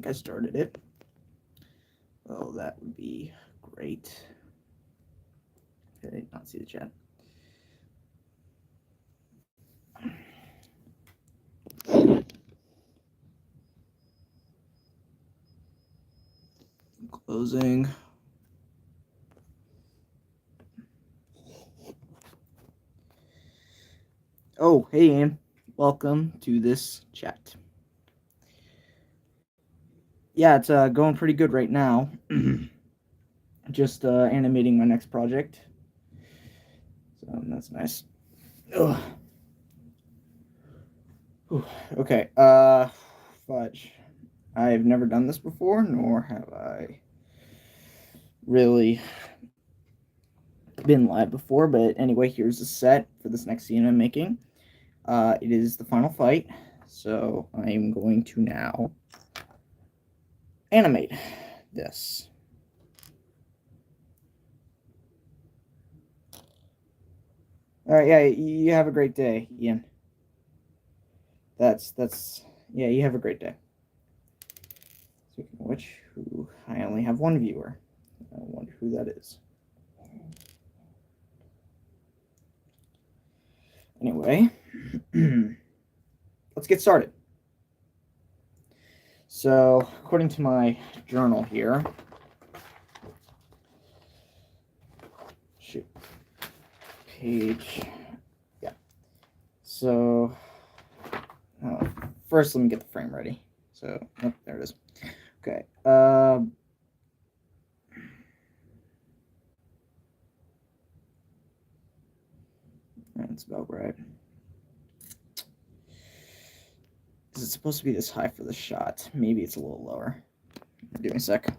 I started it. Oh, that would be great. I did not see the chat. Closing. Oh, hey, Ann. Welcome to this chat. Yeah, it's going pretty good right now. Just animating my next project. So that's nice. Ugh. Okay, fudge. I've never done this before, nor have I really been live before, but anyway, here's the set for this next scene I'm making. It is the final fight, so I'm going to now animate this. All right, yeah, you have a great day, Ian. Yeah, you have a great day. Speaking of which, I only have one viewer. I wonder who that is. Anyway, let's get started. So, according to my journal here, page, yeah. So, first let me get the frame ready. So, oh, there it is. Okay. That's about right. Is it supposed to be this high for the shot? Maybe it's a little lower. Give me a sec.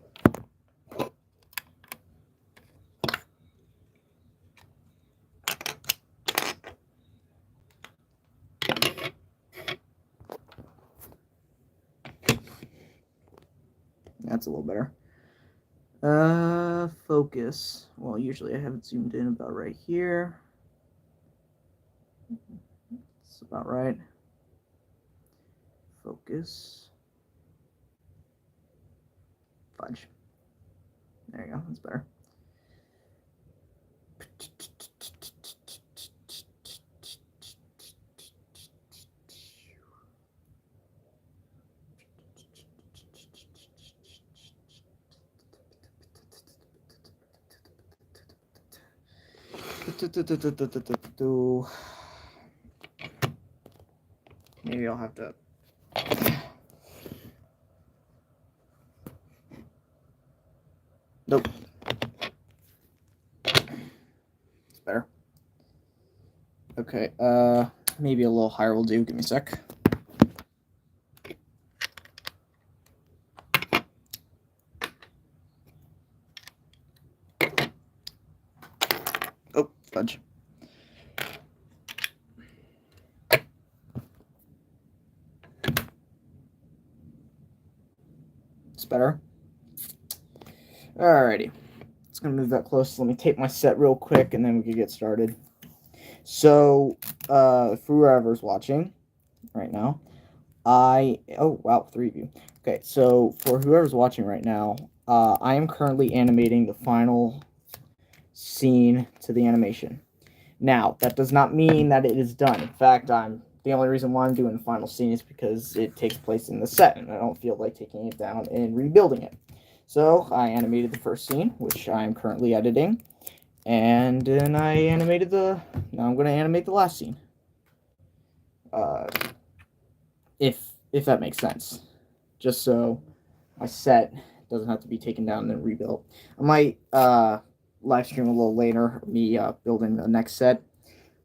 That's a little better. Focus. Well, usually I have it zoomed in about right here. It's about right. Focus. Fudge. There you go. That's better. Maybe I'll have to. Nope. It's better. Okay, maybe a little higher will do. Give me a sec. Oh, fudge. It's better. Alrighty. It's gonna move that close. Let me tape my set real quick and then we can get started. So, for whoever's watching right now, oh wow, 3 of you. Okay, so for whoever's watching right now, I am currently animating the final scene to the animation. Now, that does not mean that it is done. In fact, the only reason why I'm doing the final scene is because it takes place in the set, and I don't feel like taking it down and rebuilding it. So, I animated the first scene, which I'm currently editing, and then now I'm going to animate the last scene. If that makes sense. Just so my set doesn't have to be taken down and then rebuilt. I might live stream a little later, me building the next set,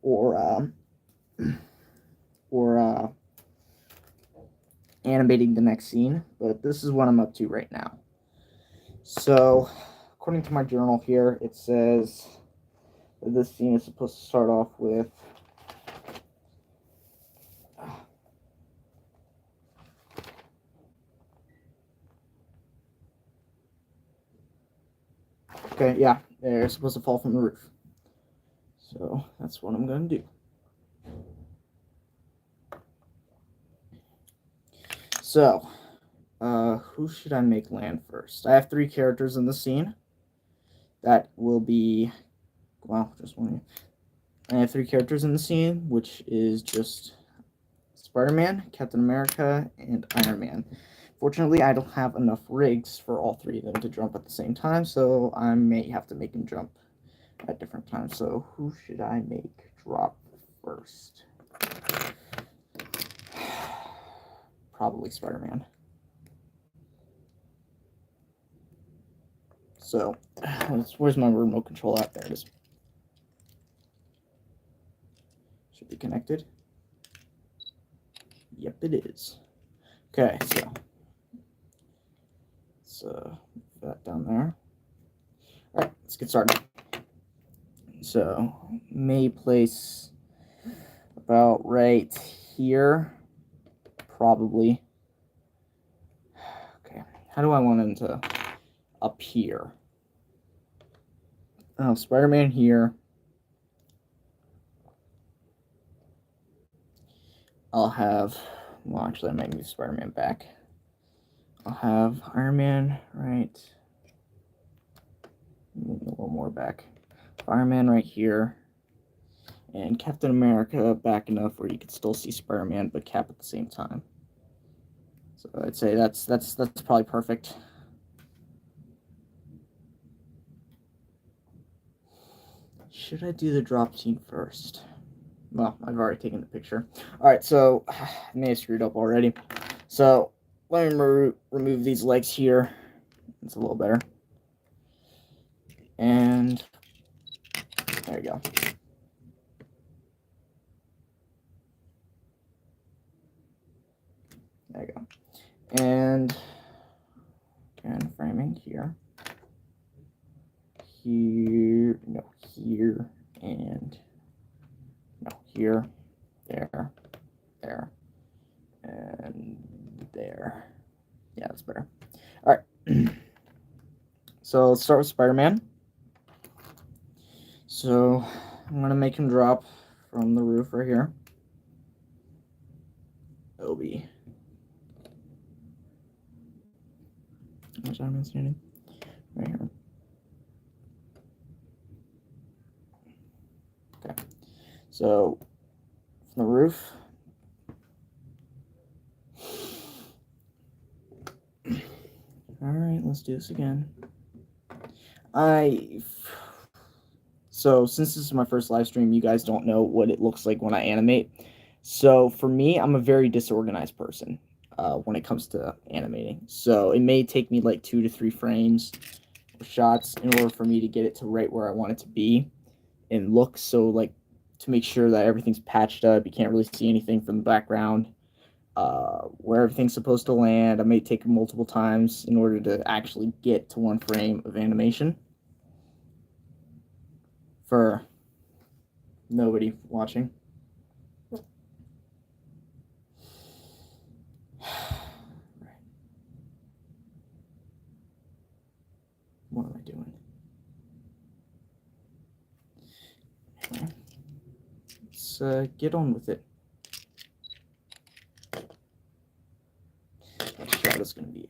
or animating the next scene, but this is what I'm up to right now. So, according to my journal here, it says that this scene is supposed to start off with okay, yeah, they're supposed to fall from the roof. So, that's what I'm going to do. So, Who should I make land first? I have 3 characters in the scene. That will be, well, just one. I have 3 characters in the scene, which is just Spider-Man, Captain America, and Iron Man. Fortunately, I don't have enough rigs for all 3 of them to jump at the same time, so I may have to make them jump at different times. So who should I make drop first? Probably Spider-Man. So, where's my remote control at? There it is. Should be connected. Yep, it is. Okay, so that down there. All right, let's get started. So, may place about right here, probably. Okay, how do I want him to appear? Oh, Spider-Man here. I'll have, well, actually, I might move Spider-Man back. I'll have Iron Man right, move a little more back. Iron Man right here, and Captain America back enough where you can still see Spider-Man but Cap at the same time. So I'd say that's probably perfect. Should I do the drop scene first? Well, I've already taken the picture. All right, so I may have screwed up already. So let me remove these legs here. It's a little better. And there you go. There you go. And again, framing here. Here, no, here, and no, here, there, and there. Yeah, that's better. All right. So let's start with Spider-Man. So I'm gonna make him drop from the roof right here. It'll be. Where's Iron Man standing? Right here. Okay. So from the roof. All right, let's do this again. So since this is my first live stream, you guys don't know what it looks like when I animate. So for me, I'm a very disorganized person when it comes to animating. So it may take me like 2 to 3 frames or shots in order for me to get it to right where I want it to be and look. So like to make sure that everything's patched up, you can't really see anything from the background. Where everything's supposed to land, I may take multiple times in order to actually get to 1 frame of animation. For nobody watching. What am I doing? Okay. Let's get on with it. That shot is going to be,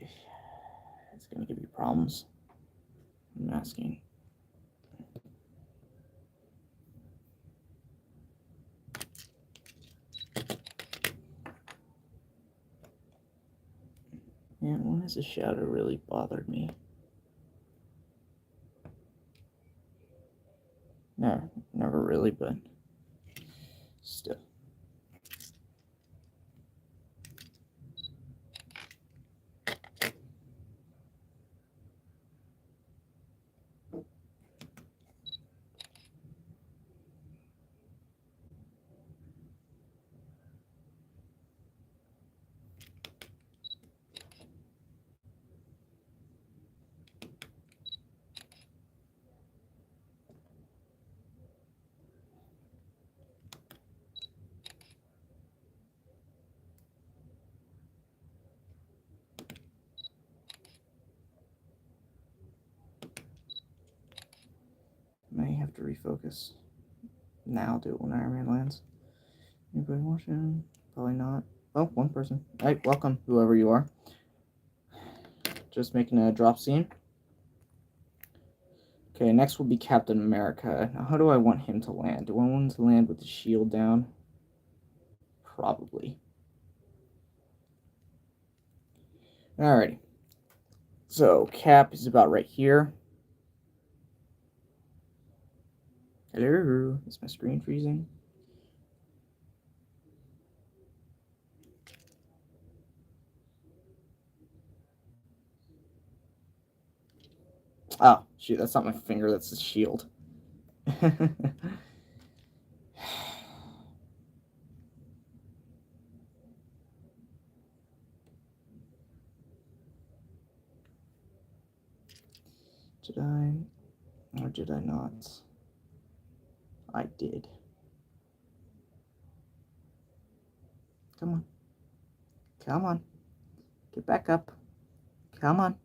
it's going to give you problems. I'm asking. Man, when has the shadow really bothered me? No, never really, but still. May have to refocus. Now do it when Iron Man lands. Anybody watching? Probably not. Oh, 1 person. Hey, welcome, whoever you are. just making a drop scene. Okay, next will be Captain America. Now, how do I want him to land? Do I want him to land with the shield down? Probably. Alrighty. So, Cap is about right here. Hello? Is my screen freezing? Oh, shoot, that's not my finger, that's the shield. Did I? Or did I not? I did. Come on. Come on. Get back up. Come on.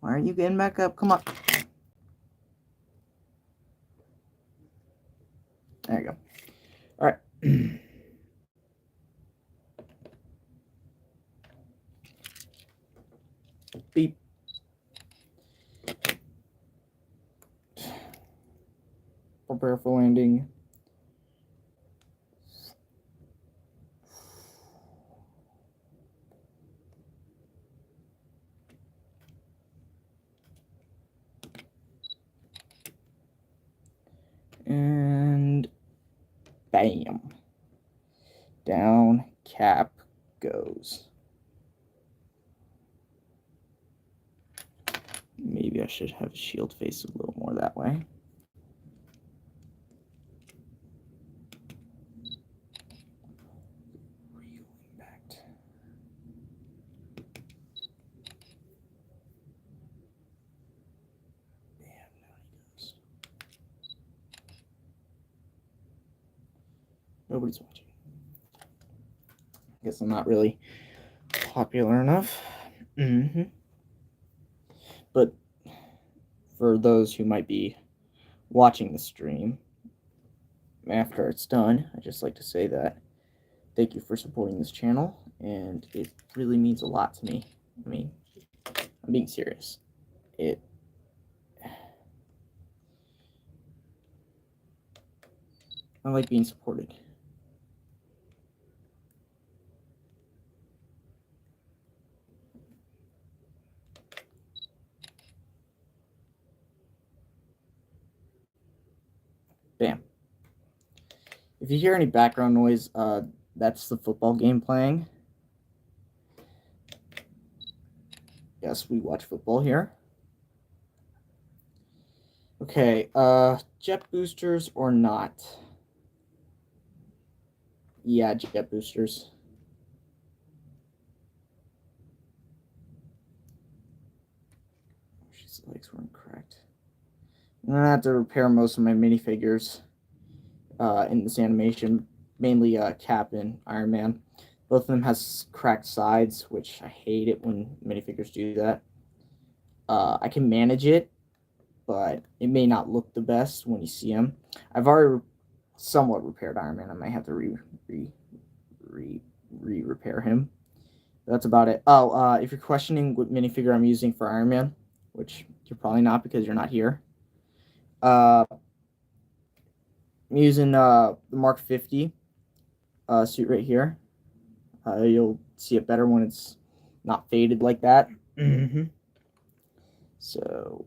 Why aren't you getting back up? Come on. There you go. All right. Beep. Prepare for landing. And bam. Down Cap goes. Maybe I should have a shield face a little more that way. Real impact. Bam, now he goes. Nobody's watching. Guess I'm not really popular enough. But for those who might be watching the stream after it's done, I'd just like to say that thank you for supporting this channel, and it really means a lot to me. I mean, I'm being serious. I like being supported. Bam. If you hear any background noise, that's the football game playing. Yes, we watch football here. Okay, jet boosters or not? Yeah, jet boosters. She's legs weren't cracked. I'm gonna have to repair most of my minifigures in this animation, mainly Cap and Iron Man. Both of them has cracked sides, which I hate it when minifigures do that. I can manage it, but it may not look the best when you see him. I've already somewhat repaired Iron Man. I might have to repair him. That's about it. Oh, if you're questioning what minifigure I'm using for Iron Man, which you're probably not because you're not here, I'm using the Mark 50 suit right here. You'll see it better when it's not faded like that. So,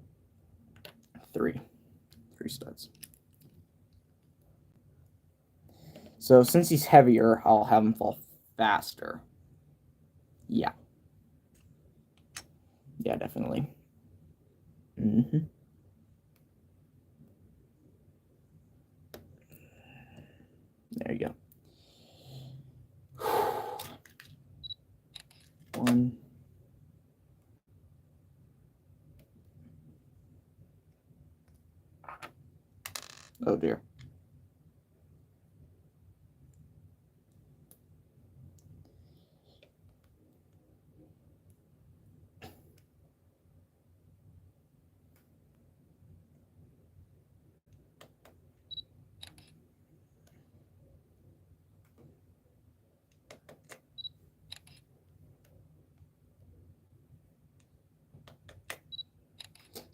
three studs. So since he's heavier, I'll have him fall faster. Yeah. Yeah, definitely. There you go. One. Oh dear.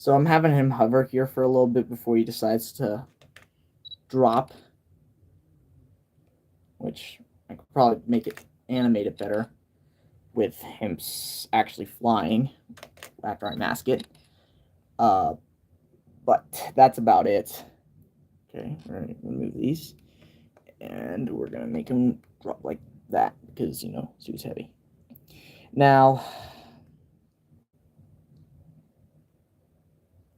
So I'm having him hover here for a little bit before he decides to drop, which I could probably make it animate it better with him actually flying after I mask it. But that's about it. Okay, we're gonna remove these, and we're gonna make him drop like that because he was heavy. Now,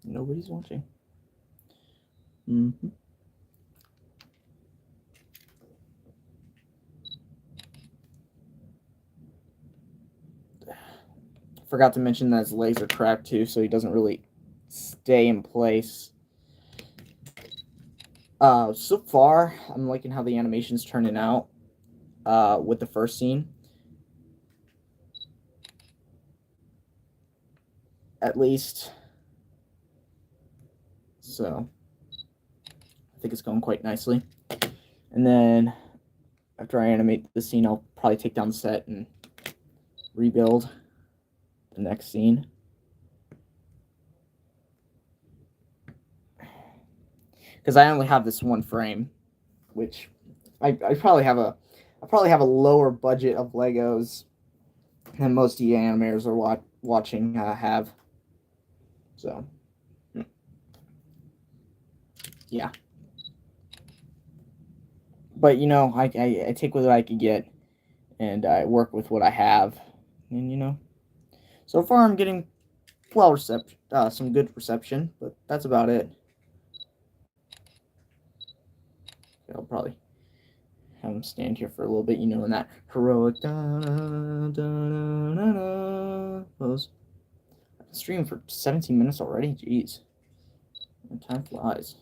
nobody's watching. Forgot to mention that his legs are cracked too, so he doesn't really stay in place. So far, I'm liking how the animation's turning out with the first scene. At least. So, I think it's going quite nicely. And then, after I animate the scene, I'll probably take down the set and rebuild the next scene. Because I only have this one frame, which I probably have a lower budget of Legos than most of you animators are watching have. So, yeah. But I take what I can get, and I work with what I have, and so far I'm getting some good reception, but that's about it. I'll probably have him stand here for a little bit, in that heroic pose. I've been streaming for 17 minutes already. Jeez, time flies.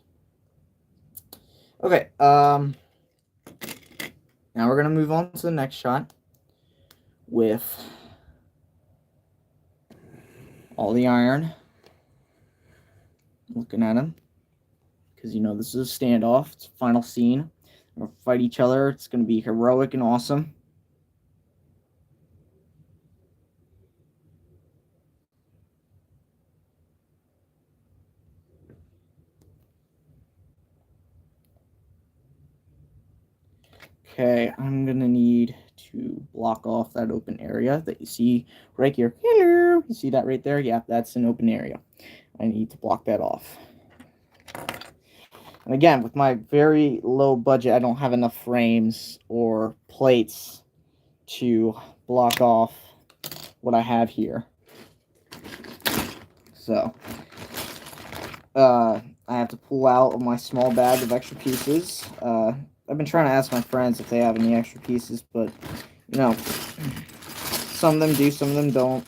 Okay, now we're gonna move on to the next shot with all the iron. Looking at him, because this is a standoff. It's a final scene. We'll fight each other. It's gonna be heroic and awesome. Okay, I'm gonna need to block off that open area that you see right here. Hello, you see that right there? Yeah, that's an open area. I need to block that off. And again, with my very low budget, I don't have enough frames or plates to block off what I have here. So, I have to pull out of my small bag of extra pieces. I've been trying to ask my friends if they have any extra pieces, but, some of them do, some of them don't.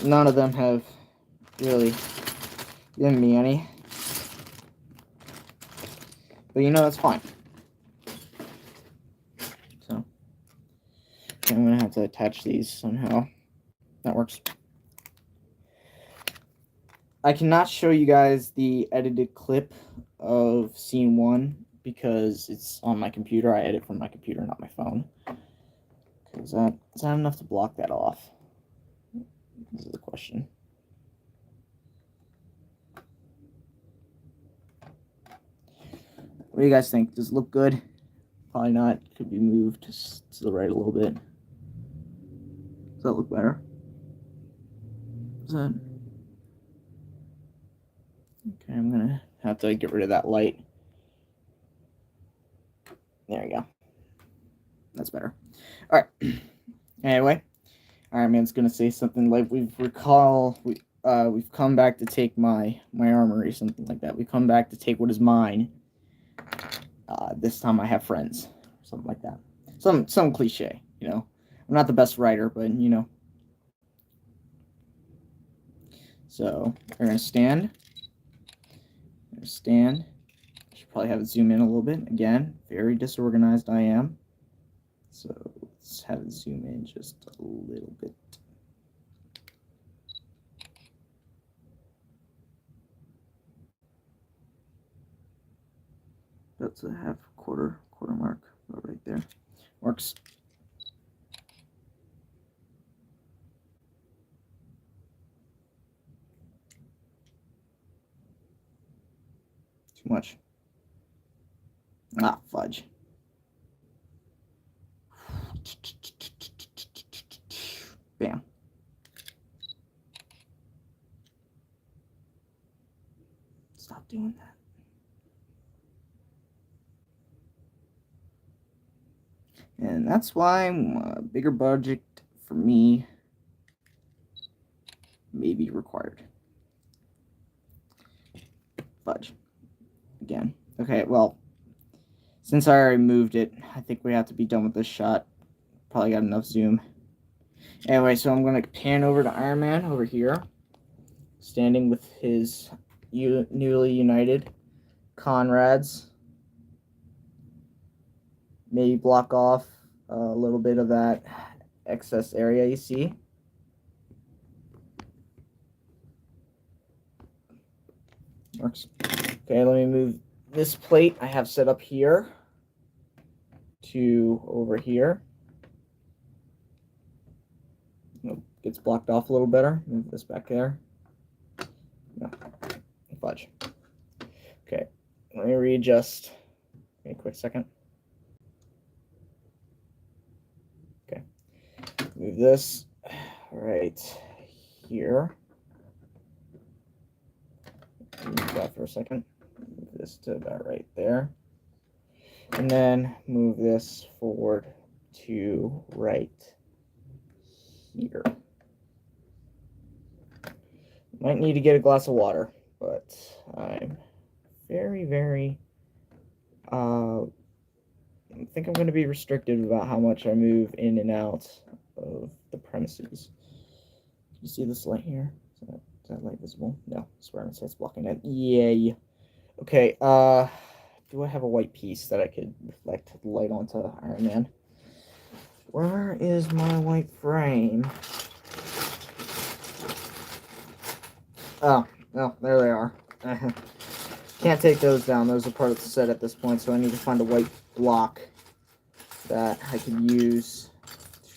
None of them have really given me any. But, that's fine. So, okay, I'm going to have to attach these somehow. That works. I cannot show you guys the edited clip of scene 1 because it's on my computer. I edit from my computer, not my phone. Is that enough to block that off? This is the question. What do you guys think? Does it look good? Probably not. Could be moved to the right a little bit. Does that look better? Is that... Okay, I'm gonna have to get rid of that light. There you go. That's better. All right. Anyway, Iron Man's gonna say something like, we've come back to take my armory, something like that. We've come back to take what is mine. This time I have friends, something like that. Some cliche, I'm not the best writer, but So we're gonna stand. I should probably have it zoom in a little bit. Again, very disorganized I am. So let's have it zoom in just a little bit. That's a quarter mark right there. Works. Too much. Ah, fudge. Bam. Stop doing that. And that's why a bigger budget for me may be required. Fudge. Again. Okay, well, since I already moved it, I think we have to be done with this shot. Probably got enough zoom. Anyway, so I'm going to pan over to Iron Man over here, standing with his newly united Conrads. Maybe block off a little bit of that excess area you see. Works. Okay, let me move this plate I have set up here to over here. Nope, gets blocked off a little better. Move this back there. No, fudge. Okay, let me readjust. Give me a quick second. Okay, move this right here. Move that for a second. Move this to about right there. And then move this forward to right here. Might need to get a glass of water, but I'm very I think I'm going to be restricted about how much I move in and out of the premises. You see this light here? Is that light visible? No, Spider-Man says blocking it. Yay. Okay, do I have a white piece that I could reflect the light onto Iron Man? Where is my white frame? Oh, there they are. Can't take those down. Those are part of the set at this point, so I need to find a white block that I can use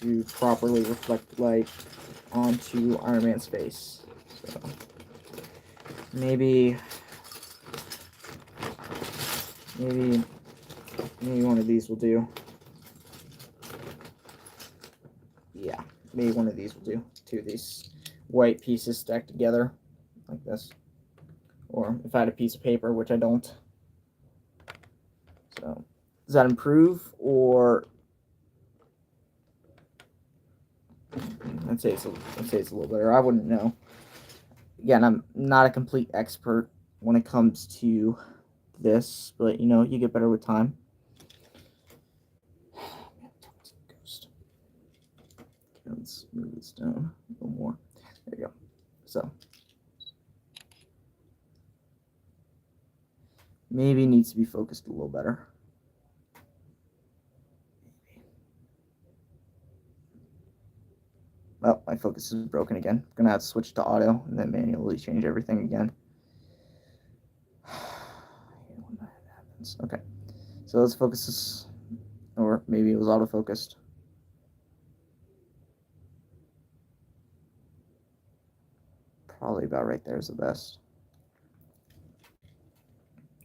to properly reflect light onto Iron Man's face. So maybe one of these will do. Yeah, maybe one of these will do. Two of these white pieces stacked together like this. Or if I had a piece of paper, which I don't. So does that improve, or I'd say it's a little better. I wouldn't know. Again, I'm not a complete expert when it comes to this, but you know, you get better with time. Ghost. Okay, let's move this down a little more. There you go. So maybe needs to be focused a little better. Oh, my focus is broken again. I'm gonna have to switch to auto and then manually change everything again. When that happens. Okay, so let's focus this, or maybe it was auto-focused. Probably about right there is the best.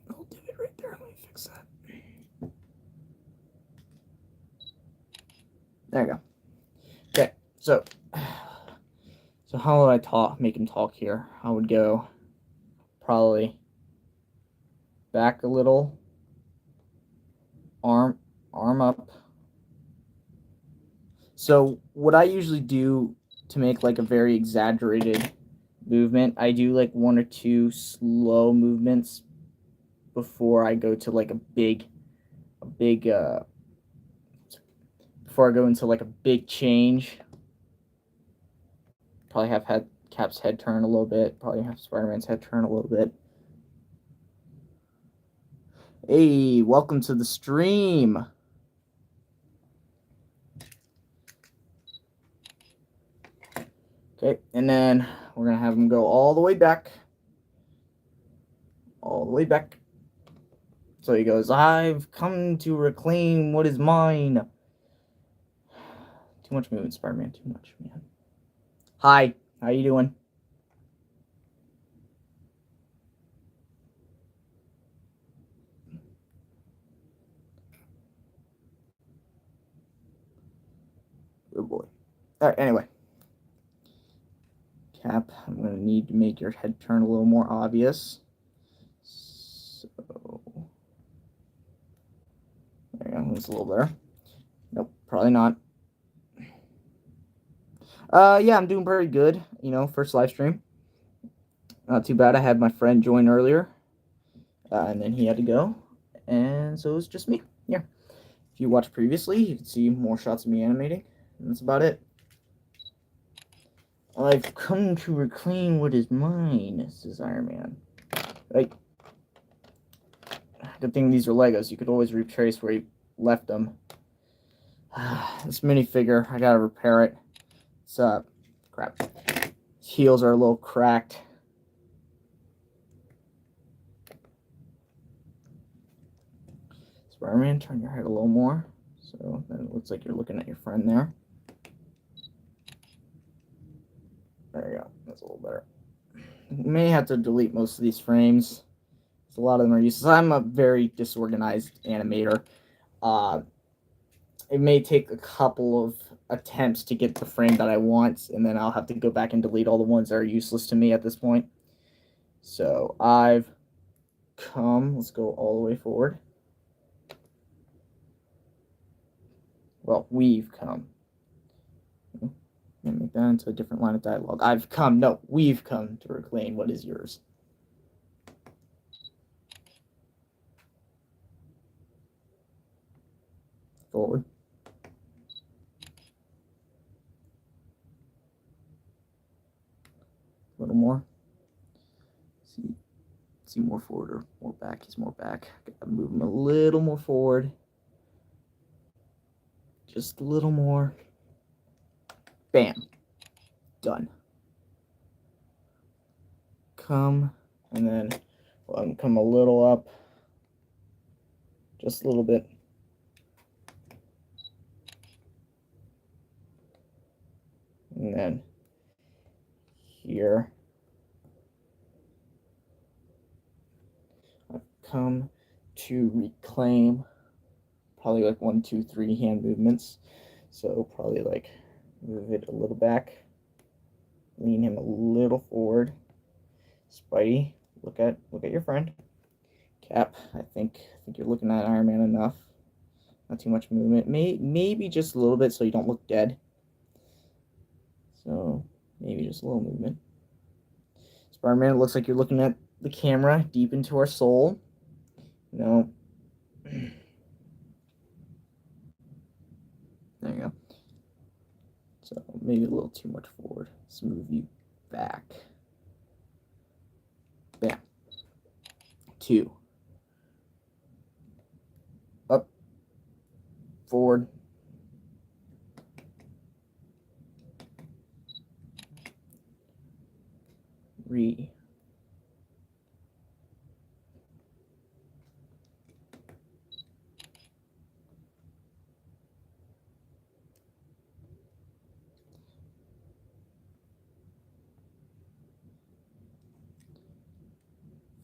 I'll do it right there. Let me fix that. There you go. Okay, so how would I make him talk here? I would go probably back a little, arm up. So what I usually do to make like a very exaggerated movement, I do like one or two slow movements before I go to like a big before I go into like a big change. Probably have had Cap's head turn a little bit. Probably have Spider-Man's head turn a little bit. Hey, welcome to the stream. Okay, and then we're going to have him go all the way back. All the way back. So he goes, I've come to reclaim what is mine. Too much movement, Spider-Man. Too much, man. Hi, how you doing? Oh boy. All right, anyway. Cap, I'm going to need to make your head turn a little more obvious. So, there you go, it's a little better. Nope, probably not. Yeah, I'm doing pretty good. You know, first live stream. Not too bad. I had my friend join earlier, and then he had to go, and so it was just me. Yeah. If you watched previously, you can see more shots of me animating, and that's about it. I've come to reclaim what is mine, says Iron Man. Like, good thing these are Legos. You could always retrace where you left them. This minifigure, I gotta repair it. It's, crap. His heels are a little cracked. Spider-Man, turn your head a little more. So then it looks like you're looking at your friend there. There you go. That's a little better. You may have to delete most of these frames. A lot of them are useless. I'm a very disorganized animator. It may take a couple of attempts to get the frame that I want, and then I'll have to go back and delete all the ones that are useless to me at this point. So I've come, let's go all the way forward. Well, we've come. Make that into a different line of dialogue. We've come to reclaim what is yours. Forward. A little more. See more forward or more back. He's more back. Gotta move him a little more forward. Just a little more. Bam. Done. Come, and then come a little up. Just a little bit. And then here. I've come to reclaim probably like 1, 2, 3 hand movements. So probably like move it a little back. Lean him a little forward. Spidey, look at your friend. Cap, I think you're looking at Iron Man enough. Not too much movement. Maybe just a little bit so you don't look dead. So maybe just a little movement. Spider-Man, it looks like you're looking at the camera deep into our soul. No. There you go. So maybe a little too much forward. Let's move you back. Bam. 2. Up. Forward. Re.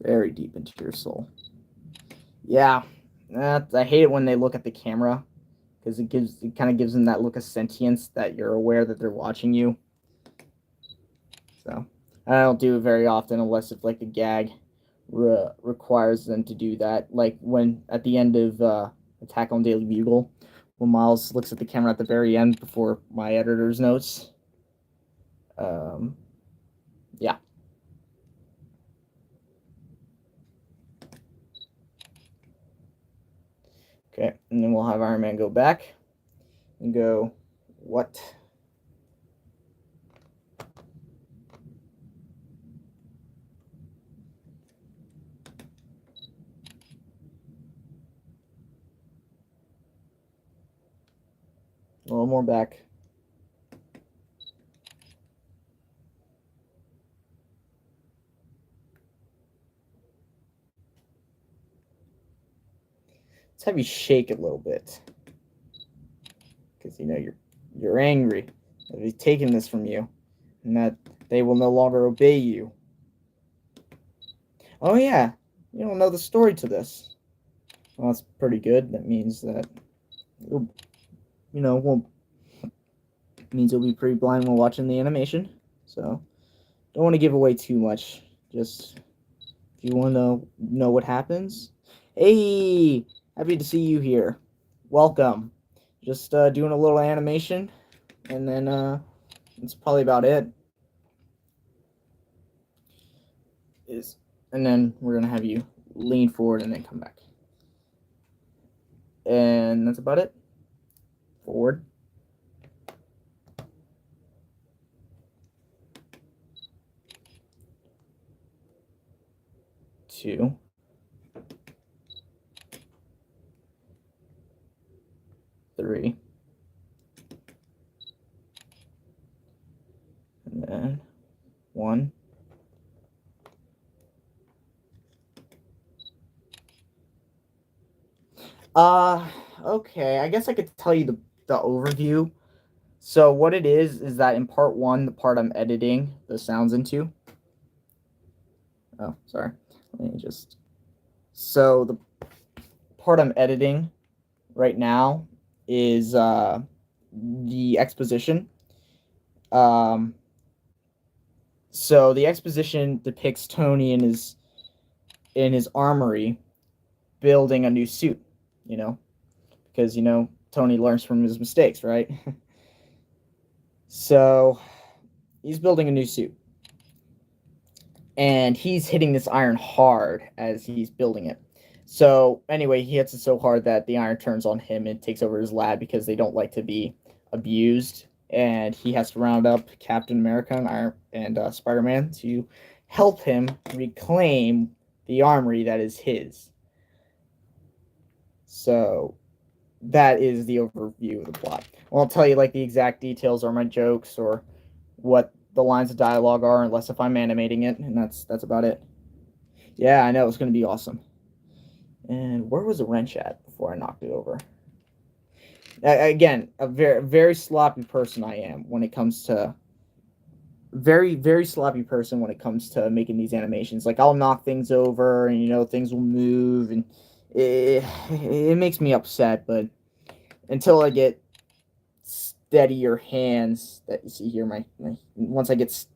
Very deep into your soul. Yeah, I hate it when they look at the camera because it kind of gives them that look of sentience that you're aware that they're watching you. So I don't do it very often unless if like the gag requires them to do that. Like when at the end of Attack on Daily Bugle, when Miles looks at the camera at the very end before my editor's notes. Yeah. Okay, and then we'll have Iron Man go back and go, what? A little more back. Let's have you shake a little bit. Because you know you're angry that he's taking this from you and that they will no longer obey you. Oh yeah, you don't know the story to this. Well, that's pretty good. That means that we'll means you'll be pretty blind while watching the animation. So don't want to give away too much. Just if you want to know what happens. Hey, happy to see you here. Welcome. Just doing a little animation, and then that's probably about it. And then we're gonna have you lean forward and then come back. And that's about it. Forward. 2, 3, and then 1. Okay, I guess I could tell you the overview. So what it is that in part 1, the part I'm editing the sounds into. Oh, sorry. Let me just. So the part I'm editing right now is the exposition. So the exposition depicts Tony in his armory building a new suit, because Tony learns from his mistakes, right? So he's building a new suit, and he's hitting this iron hard as he's building it. So anyway, he hits it so hard that the iron turns on him and takes over his lab because they don't like to be abused, and he has to round up Captain America and Spider-Man to help him reclaim the armory that is his. So that is the overview of the plot. I won't tell you like the exact details or my jokes or what the lines of dialogue are unless if I'm animating it, and that's about it. Yeah, I know, it's going to be awesome. And where was the wrench at before I knocked it over? Again, a very, very sloppy person I am when it comes to very, very sloppy person when it comes to making these animations. Like I'll knock things over and things will move and it makes me upset, but until I get steadier hands that you see here, once I get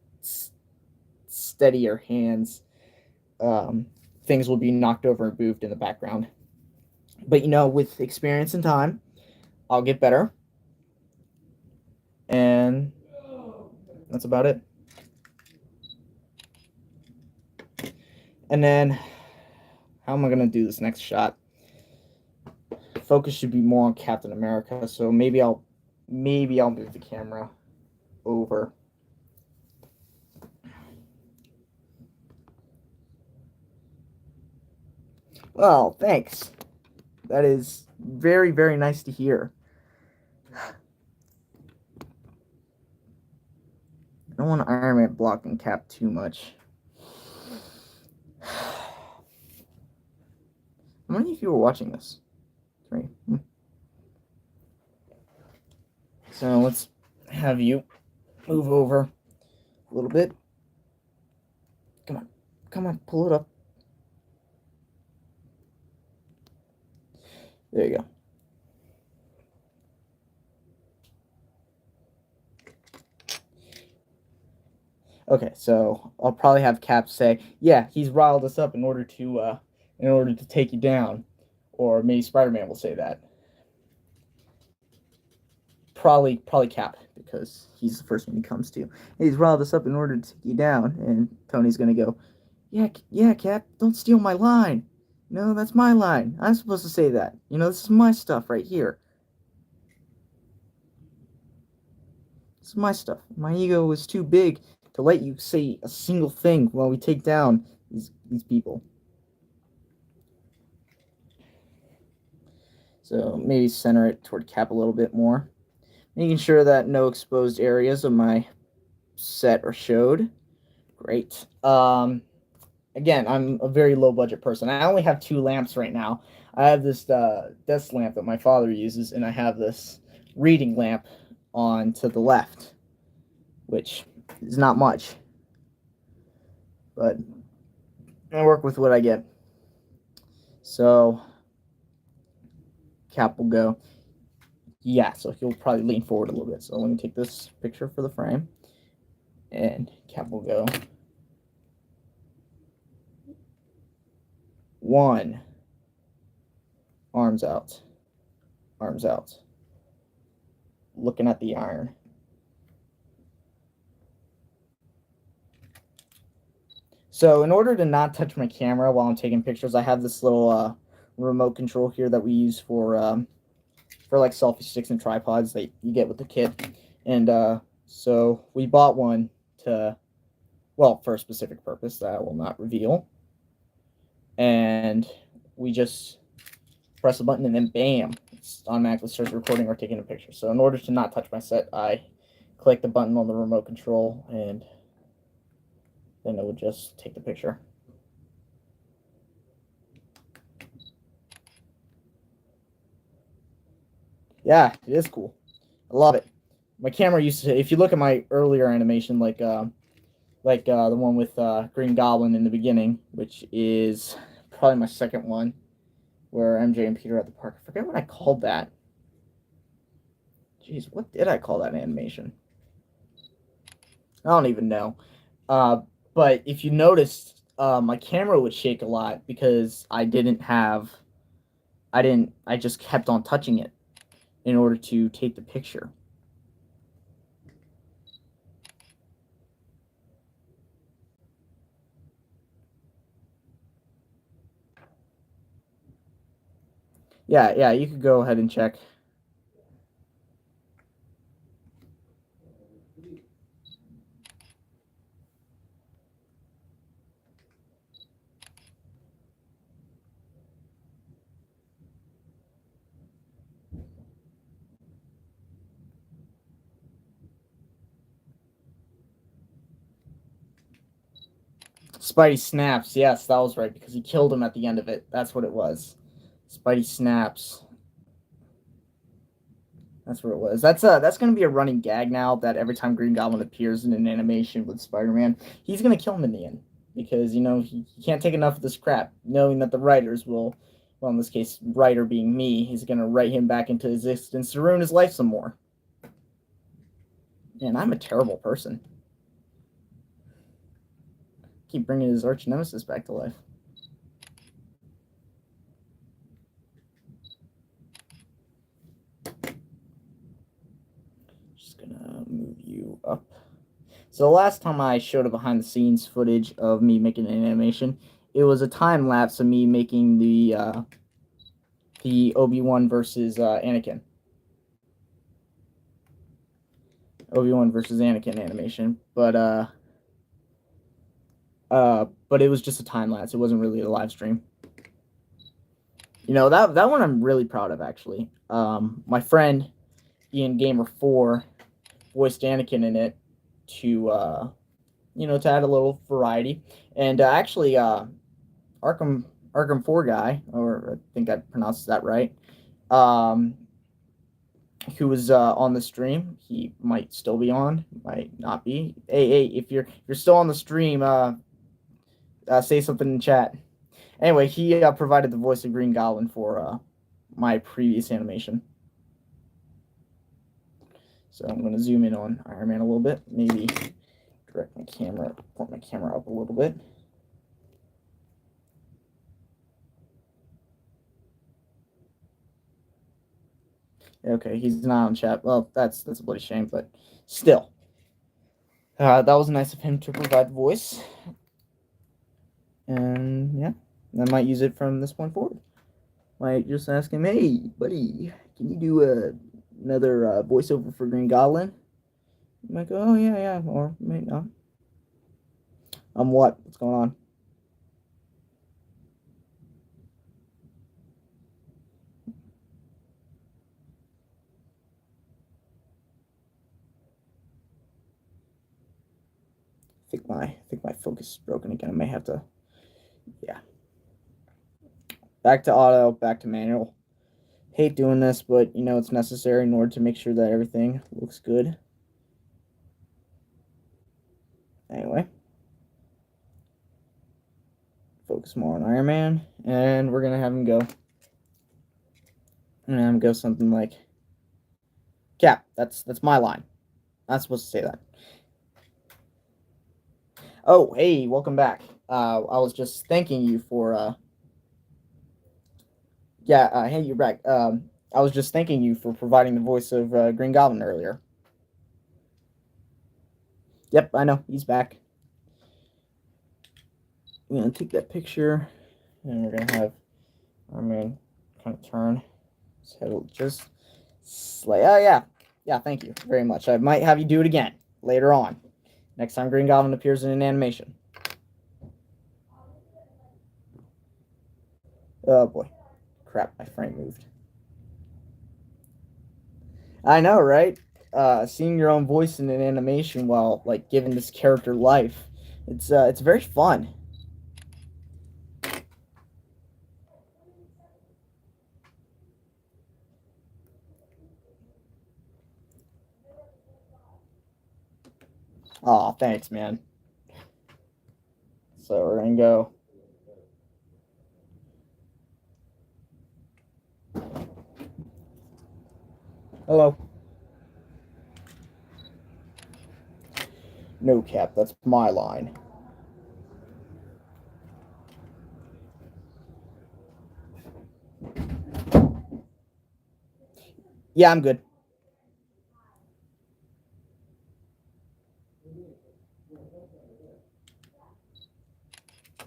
steadier hands, things will be knocked over and moved in the background. But with experience and time, I'll get better. And that's about it. And then, how am I going to do this next shot? Focus should be more on Captain America, so maybe I'll move the camera over. Well, thanks. That is very, very nice to hear. I don't want Iron Man blocking Cap too much. How many of you are watching this? 3. So let's have you move over a little bit. Come on, pull it up. There you go. Okay, so I'll probably have Cap say, "Yeah, he's riled us up in order to take you down," or maybe Spider-Man will say that. Probably Cap, because he's the first one he comes to. He's riled us up in order to take you down, and Tony's gonna go, "Yeah, Cap, don't steal my line. No, that's my line. I'm supposed to say that. This is my stuff right here. This is my stuff. My ego is too big to let you say a single thing while we take down these people." So maybe center it toward Cap a little bit more, making sure that no exposed areas of my set are showed. Great. Again, I'm a very low budget person. I only have 2 lamps right now. I have this desk lamp that my father uses, and I have this reading lamp on to the left, which is not much, but I work with what I get. So Cap will go, Yeah, so he'll probably lean forward a little bit. So let me take this picture for the frame, and Cap will go 1, arms out, looking at the iron. So in order to not touch my camera while I'm taking pictures, I have this little remote control here that we use for like selfie sticks and tripods that you get with the kit. And so we bought one to, well, for a specific purpose that I will not reveal. And we just press a button and then bam, it automatically starts recording or taking a picture. So in order to not touch my set, I click the button on the remote control and then it would just take the picture. Yeah, it is cool. I love it. My camera used to, if you look at my earlier animation, like the one with Green Goblin in the beginning, which is probably my second one, where MJ and Peter are at the park. I forget what I called that. Jeez, what did I call that animation? I don't even know. But if you noticed, my camera would shake a lot because I just kept on touching it in order to take the picture. Yeah, you could go ahead and check. Spidey snaps. Yes, that was right because he killed him at the end of it. That's what it was. Spidey snaps. That's what it was. That's gonna be a running gag now. That every time Green Goblin appears in an animation with Spider-Man, he's gonna kill him in the end because he can't take enough of this crap. Knowing that the writers will, well, in this case, writer being me, he's gonna write him back into existence to ruin his life some more. And I'm a terrible person. Keep bringing his arch nemesis back to life. Just gonna move you up. So the last time I showed a behind the scenes footage of me making an animation, it was a time lapse of me making the Obi-Wan versus Anakin. Obi-Wan versus Anakin animation, but it was just a time lapse. It wasn't really a live stream. That one I'm really proud of actually. My friend Ian Gamer 4 voiced Anakin in it to to add a little variety, and actually Arkham 4 guy, or I think I pronounced that right, who was on the stream. He might still be on, might not be. Hey, if you're still on the stream, say something in chat. Anyway, he provided the voice of Green Goblin for my previous animation. So I'm going to zoom in on Iron Man a little bit. Maybe point my camera up a little bit. Okay, he's not on chat. Well, that's a bloody shame, but still. That was nice of him to provide voice. And yeah, I might use it from this point forward. Might just ask him, hey, buddy, can you do another voiceover for Green Goblin? I might go, oh, yeah, or maybe not. What? What's going on? I think my focus is broken again. I may have to, yeah. Back to auto, back to manual. Hate doing this, but it's necessary in order to make sure that everything looks good. Anyway, focus more on Iron Man, and we're gonna have him go. I'm gonna have him go something like Cap, that's my line. I'm not supposed to say that. Oh, hey, welcome back. I was just thanking you for hey, you're back. I was just thanking you for providing the voice of Green Goblin earlier. Yep, I know, he's back. I'm gonna take that picture, and we're gonna have our man kind of turn his head just slightly. Oh, yeah, thank you very much. I might have you do it again later on. Next time Green Goblin appears in an animation. Oh boy. Crap, my frame moved. I know, right? Seeing your own voice in an animation while like giving this character life, it's very fun. Aw, thanks, man. So we're gonna go. Hello. No, Cap, that's my line. Yeah, I'm good.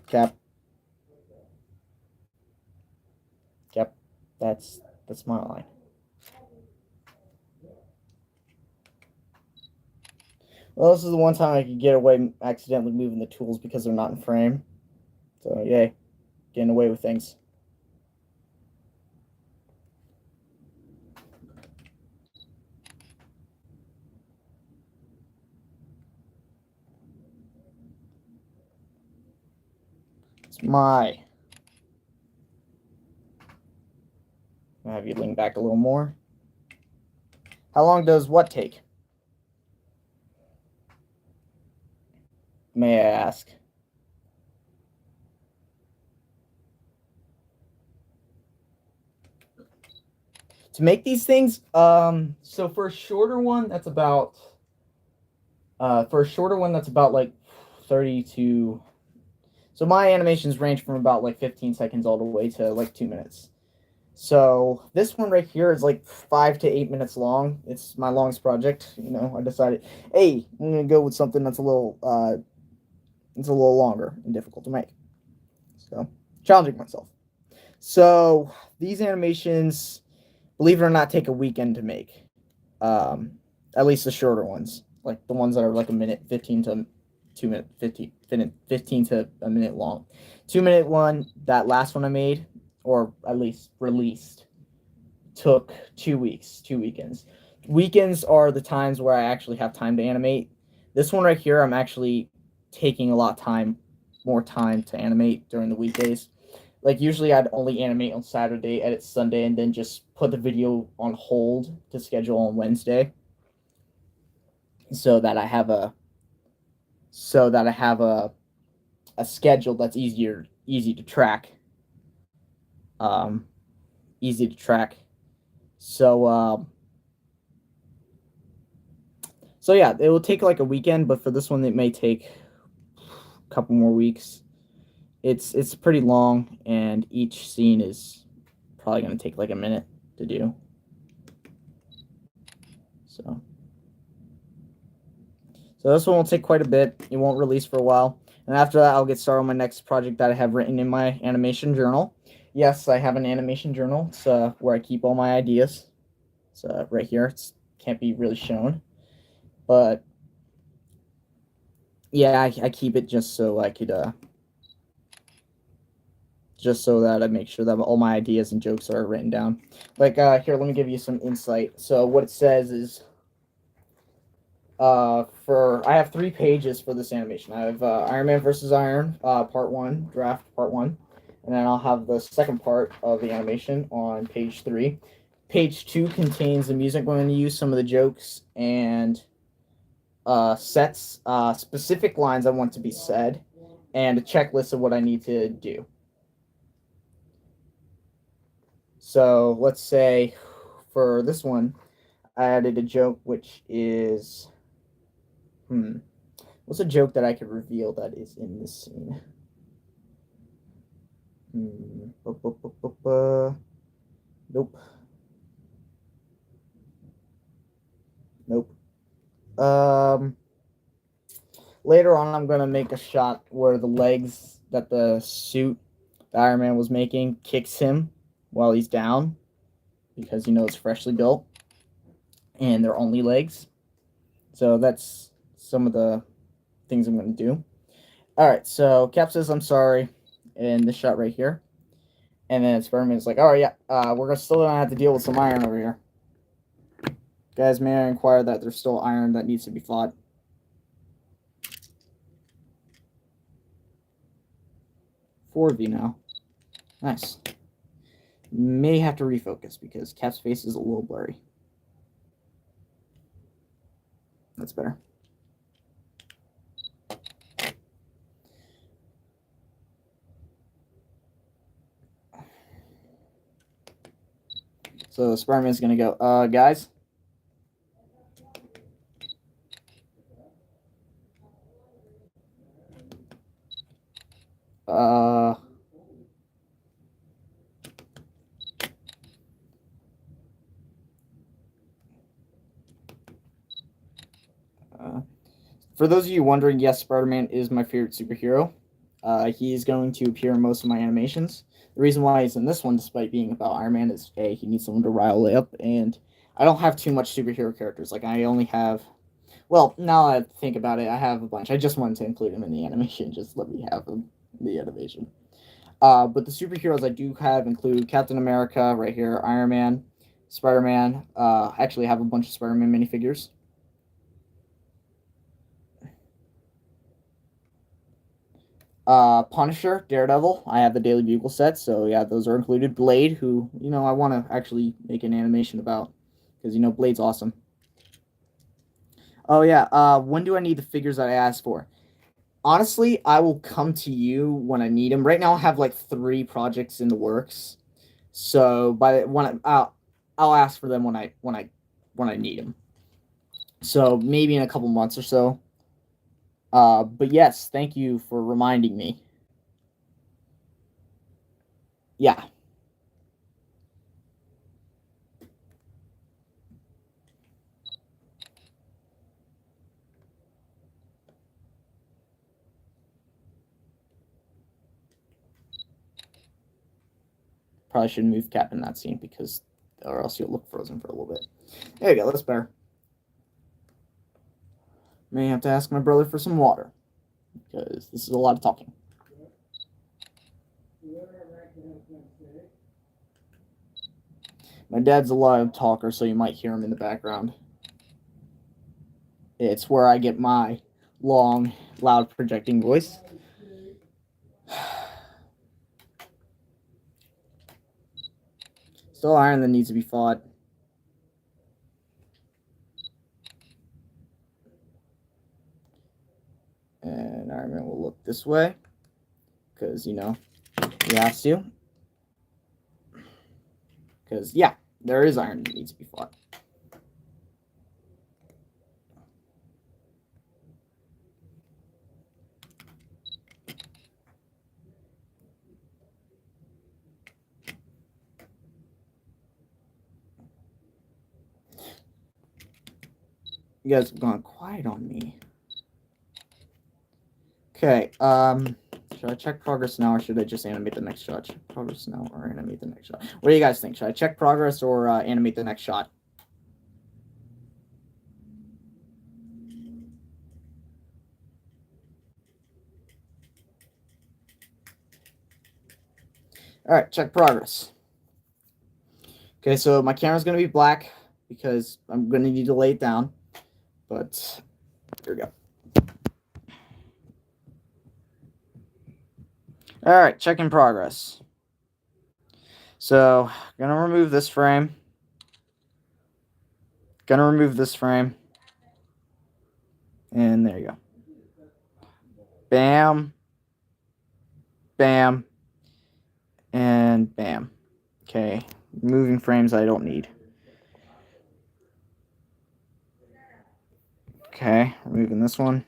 Cap. Cap. That's my line. Well, this is the one time I could get away accidentally moving the tools because they're not in frame. So yay, getting away with things. It's my. I'll have you lean back a little more. How long does what take? May I ask? To make these things, so for a shorter one, that's about like 30 to. So my animations range from about like 15 seconds all the way to like 2 minutes. So this one right here is like 5 to 8 minutes long. It's my longest project. You know, I decided, hey, I'm gonna go with something that's a little longer and difficult to make. So challenging myself. So these animations, believe it or not, take a weekend to make. At least the shorter ones, like the ones that are like a minute, 15 to 2 minute, 15 to a minute long. 2 minute one, that last one I made, or at least released, took 2 weeks, 2 weekends. Weekends are the times where I actually have time to animate. This one right here, I'm actually taking a lot of time, more time to animate during the weekdays. Like usually I'd only animate on Saturday, edit Sunday, and then just put the video on hold to schedule on Wednesday, so that I have a schedule that's easy to track. Easy to track. So yeah, it will take like a weekend, but for this one it may take a couple more weeks. It's pretty long, and each scene is probably going to take like a minute to do. So this one will take quite a bit. It won't release for a while. And after that, I'll get started on my next project that I have written in my animation journal. Yes, I have an animation journal. It's where I keep all my ideas. It's right here. It can't be really shown. But yeah, I keep it just so I could just so that I make sure that all my ideas and jokes are written down. Like here, let me give you some insight. So what it says is I have 3 pages for this animation. I have Iron Man versus Iron, part 1, draft part 1, and then I'll have the second part of the animation on page 3. Page 2 contains the music I'm going to use, some of the jokes, and sets, specific lines I want to be said, and a checklist of what I need to do. So let's say for this one, I added a joke, which is, what's a joke that I could reveal that is in this scene? Nope. Nope. Later on, I'm gonna make a shot where the legs that the suit that Iron Man was making kicks him while he's down, because it's freshly built, and they're only legs. So that's some of the things I'm gonna do. All right, so Cap says I'm sorry in this shot right here, and then Spider-Man's like, all right, yeah, we're still gonna have to deal with some iron over here. Guys, may I inquire that there's still iron that needs to be fought? 4 of you now. Nice. May have to refocus because Cap's face is a little blurry. That's better. So Spider-Man's gonna go, guys. For those of you wondering, yes, Spider-Man is my favorite superhero. He's going to appear in most of my animations. The reason why he's in this one, despite being about Iron Man, is A, he needs someone to rile up, and I don't have too much superhero characters. Like, I only have... Well, now I think about it, I have a bunch. I just wanted to include him in the animation. Just let me have him in the animation. But the superheroes I do have include Captain America, right here, Iron Man, Spider-Man. I actually have a bunch of Spider-Man minifigures. Punisher, Daredevil. I have the Daily Bugle set, so yeah, those are included. Blade, who I want to actually make an animation about, because Blade's awesome. Oh yeah. When do I need the figures that I asked for? Honestly, I will come to you when I need them. Right now, I have like 3 projects in the works, so I'll ask for them when I need them. So maybe in a couple months or so. But yes, thank you for reminding me. Yeah. Probably shouldn't move Cap in that scene because, or else you'll look frozen for a little bit. There you go. That's better. May have to ask my brother for some water because this is a lot of talking. My dad's a loud talker, so you might hear him in the background. It's where I get my long, loud projecting voice. Still iron that needs to be fought. And Iron Man will look this way because, he has to. Because, yeah, there is iron that needs to be fought. You guys have gone quiet on me. Okay, should I check progress now or should I just animate the next shot? Check progress now or animate the next shot? What do you guys think? Should I check progress or animate the next shot? All right, check progress. Okay, so my camera's going to be black because I'm going to need to lay it down. But here we go. All right, checking progress. So, gonna remove this frame. Gonna remove this frame. And there you go. Bam. Bam. And bam. Okay, moving frames I don't need. Okay, removing this one.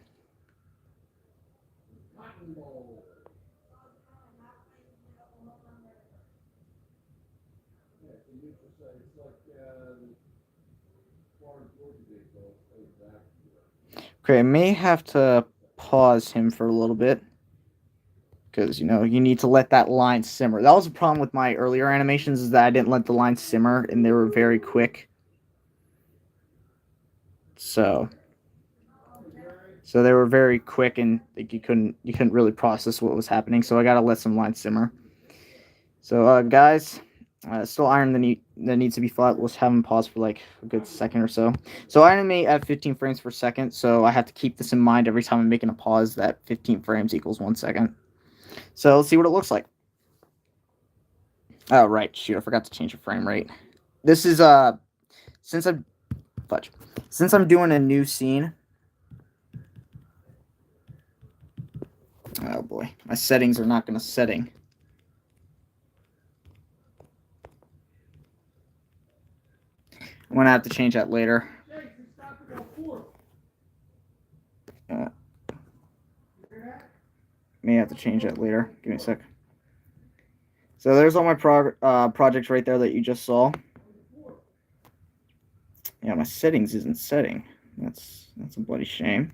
Okay, I may have to pause him for a little bit. Because, you know, you need to let that line simmer. That was a problem with my earlier animations, is that I didn't let the line simmer, and they were very quick. So they were very quick, and like, you couldn't really process what was happening. So I gotta let some lines simmer. So guys, still iron that needs to be flat. Let's have him pause for like a good second or so. So I animate at 15 frames per second, so I have to keep this in mind every time I'm making a pause, that 15 frames equals 1 second. So let's see what it looks like. Oh right, shoot, I forgot to change the frame rate. This is since I'm doing a new scene. Oh boy, my settings are not gonna setting. I'm gonna have to change that later. May have to change that later. Give me a sec. So there's all my projects right there that you just saw. Yeah, my settings isn't setting. That's a bloody shame.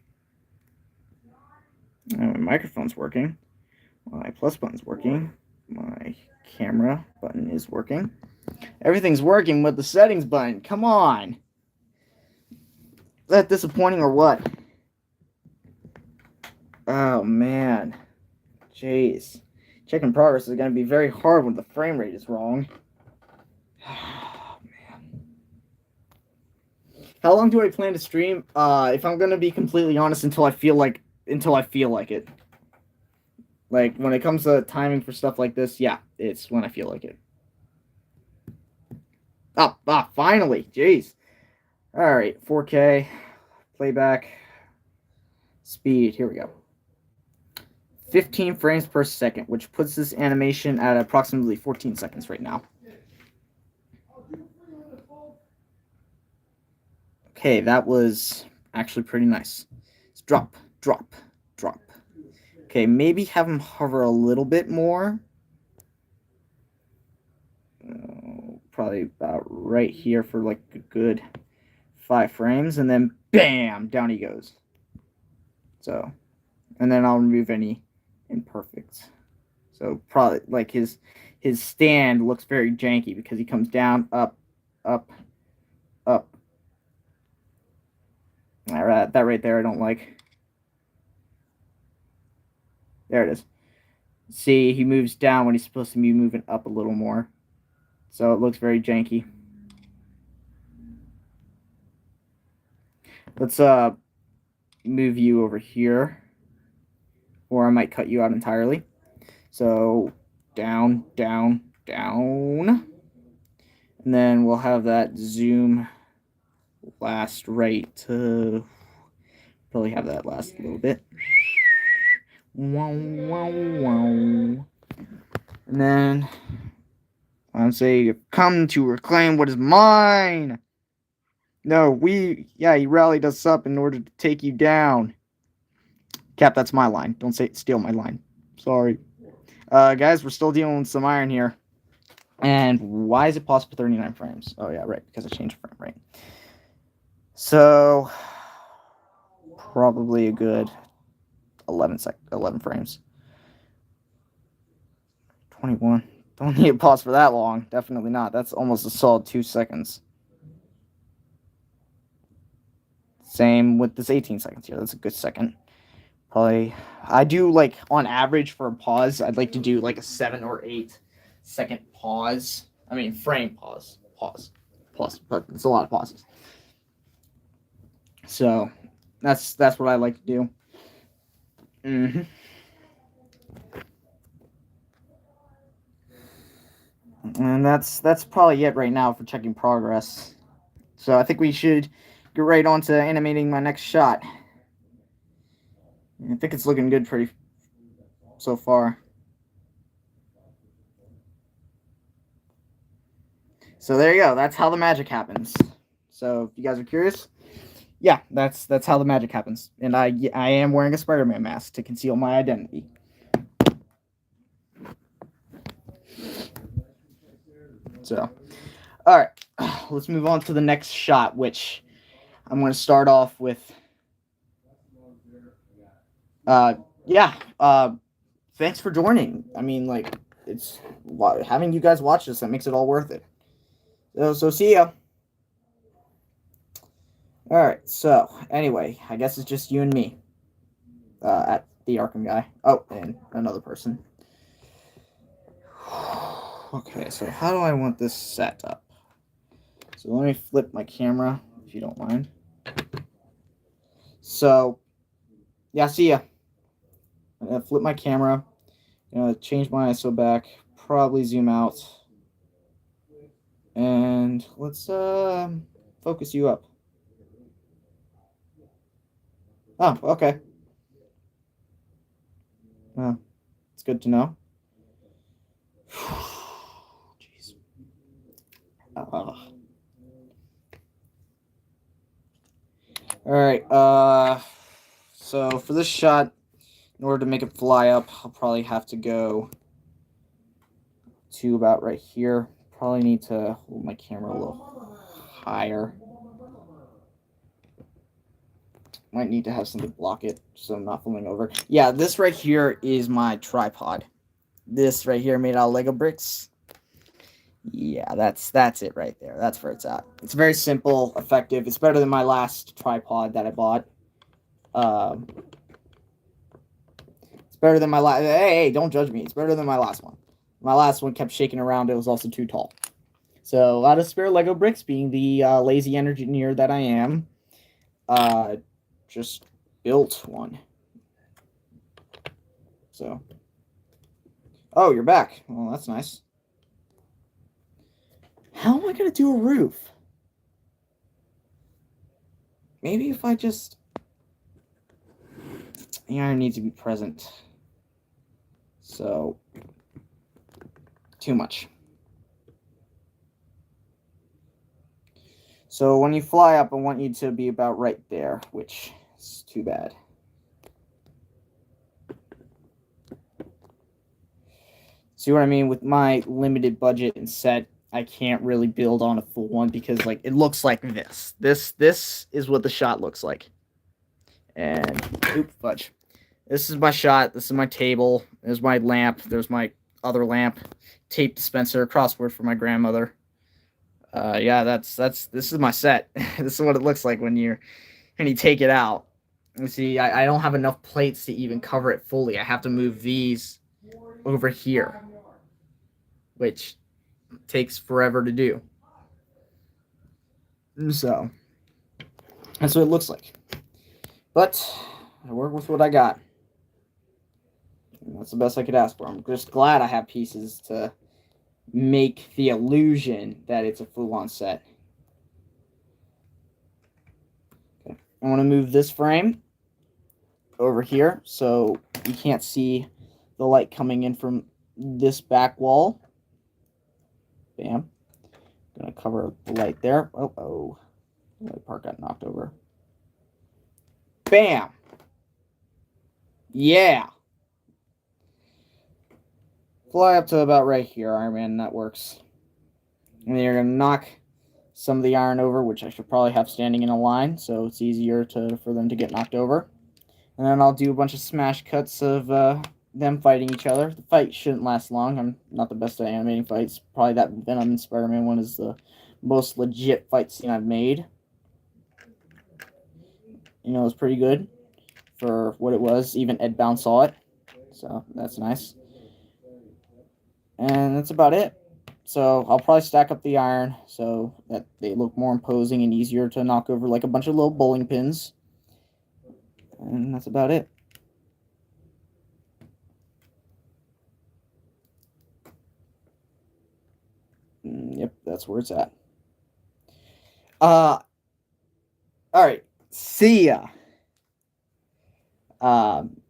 My microphone's working. My plus button's working. My camera button is working. Everything's working with the settings button. Come on. Is that disappointing or what? Oh man. Jeez. Checking progress is going to be very hard when the frame rate is wrong. Oh, man. How long do I plan to stream? If I'm going to be completely honest, until I feel like it. Like, when it comes to timing for stuff like this, yeah, it's when I feel like it. Finally. Jeez. All right, 4K, playback, speed, here we go. 15 frames per second, which puts this animation at approximately 14 seconds right now. Okay, that was actually pretty nice. Let's drop, drop, drop. Okay, maybe have him hover a little bit more. Probably about right here for like a good 5 frames, and then bam, down he goes. So, and then I'll remove any imperfects. So probably like his stand looks very janky because he comes down, up, up, up. All right, that right there I don't like. There it is. See, he moves down when he's supposed to be moving up a little more. So it looks very janky. Let's move you over here, or I might cut you out entirely. So down, down, down. And then we'll have that zoom last right to probably have that last a little bit. Wow, wow, wow. And then I'm saying, come to reclaim what is mine. No, he rallied us up in order to take you down. Cap, that's my line. Don't steal my line. Sorry. Guys, we're still dealing with some iron here. And why is it possible 39 frames? Oh, yeah, right, because I changed frame rate. So, probably a good 11 frames. 21. Don't need a pause for that long. Definitely not. That's almost a solid 2 seconds. Same with this 18 seconds here. That's a good second. Probably, I do like on average for a pause, I'd like to do like a 7 or 8 second pause. I mean, frame pause, but it's a lot of pauses. So that's what I like to do. Mm-hmm. And that's probably it right now for checking progress. So I think we should get right on to animating my next shot. I think it's looking good pretty so far. So there you go. That's how the magic happens. So if you guys are curious, Yeah, that's how the magic happens. And I am wearing a Spider-Man mask to conceal my identity. So, all right, let's move on to the next shot, which I'm going to start off with. Yeah. Thanks for joining. I mean, like, it's having you guys watch this that makes it all worth it. So see ya. All right. So anyway, I guess it's just you and me. At the Arkham guy. Oh, and another person. Okay, so how do I want this set up? So let me flip my camera, if you don't mind. So, yeah, see ya. I'm gonna flip my camera. I'm gonna change my ISO back. Probably zoom out. And let's focus you up. Oh, okay. It's good to know. Jeez. All right. So for this shot, in order to make it fly up, I'll probably have to go to about right here. Probably need to hold my camera a little higher. Might need to have something block it so I'm not falling over. Yeah, this right here is my tripod. This right here made out of Lego bricks. Yeah, that's it right there. That's where it's at. It's very simple, effective. It's better than my last tripod that I bought. It's better than my last. Hey, don't judge me. It's better than my last one. My last one kept shaking around. It was also too tall. So out of spare Lego bricks, being the lazy engineer that I am, just built one. So, oh, you're back. Well, that's nice. How am I gonna do a roof? Maybe if I just, the iron needs to be present. So, too much. So when you fly up, I want you to be about right there, which is too bad. See what I mean? With my limited budget and set, I can't really build on a full one because, like, it looks like this. This is what the shot looks like. And, oops, fudge. This is my shot. This is my table. There's my lamp. There's my other lamp. Tape dispenser. Crossword for my grandmother. Yeah, this is my set. This is what it looks like when you take it out. You see, I don't have enough plates to even cover it fully. I have to move these over here, which takes forever to do. So that's what it looks like. But I work with what I got. And that's the best I could ask for. I'm just glad I have pieces to make the illusion that it's a full-on set. Okay. I want to move this frame over here so you can't see the light coming in from this back wall. Bam. Gonna cover the light there. Oh. The light part got knocked over. Bam. Yeah. Fly up to about right here, Iron Man. That works. And then you're gonna knock some of the iron over, which I should probably have standing in a line, so it's easier for them to get knocked over. And then I'll do a bunch of smash cuts of them fighting each other. The fight shouldn't last long. I'm not the best at animating fights. Probably that Venom and Spider-Man one is the most legit fight scene I've made. You know, it was pretty good for what it was. Even Ed Bound saw it. So that's nice. And that's about it. So I'll probably stack up the iron so that they look more imposing and easier to knock over, like a bunch of little bowling pins. And that's about it. Yep, that's where it's at. All right. See ya.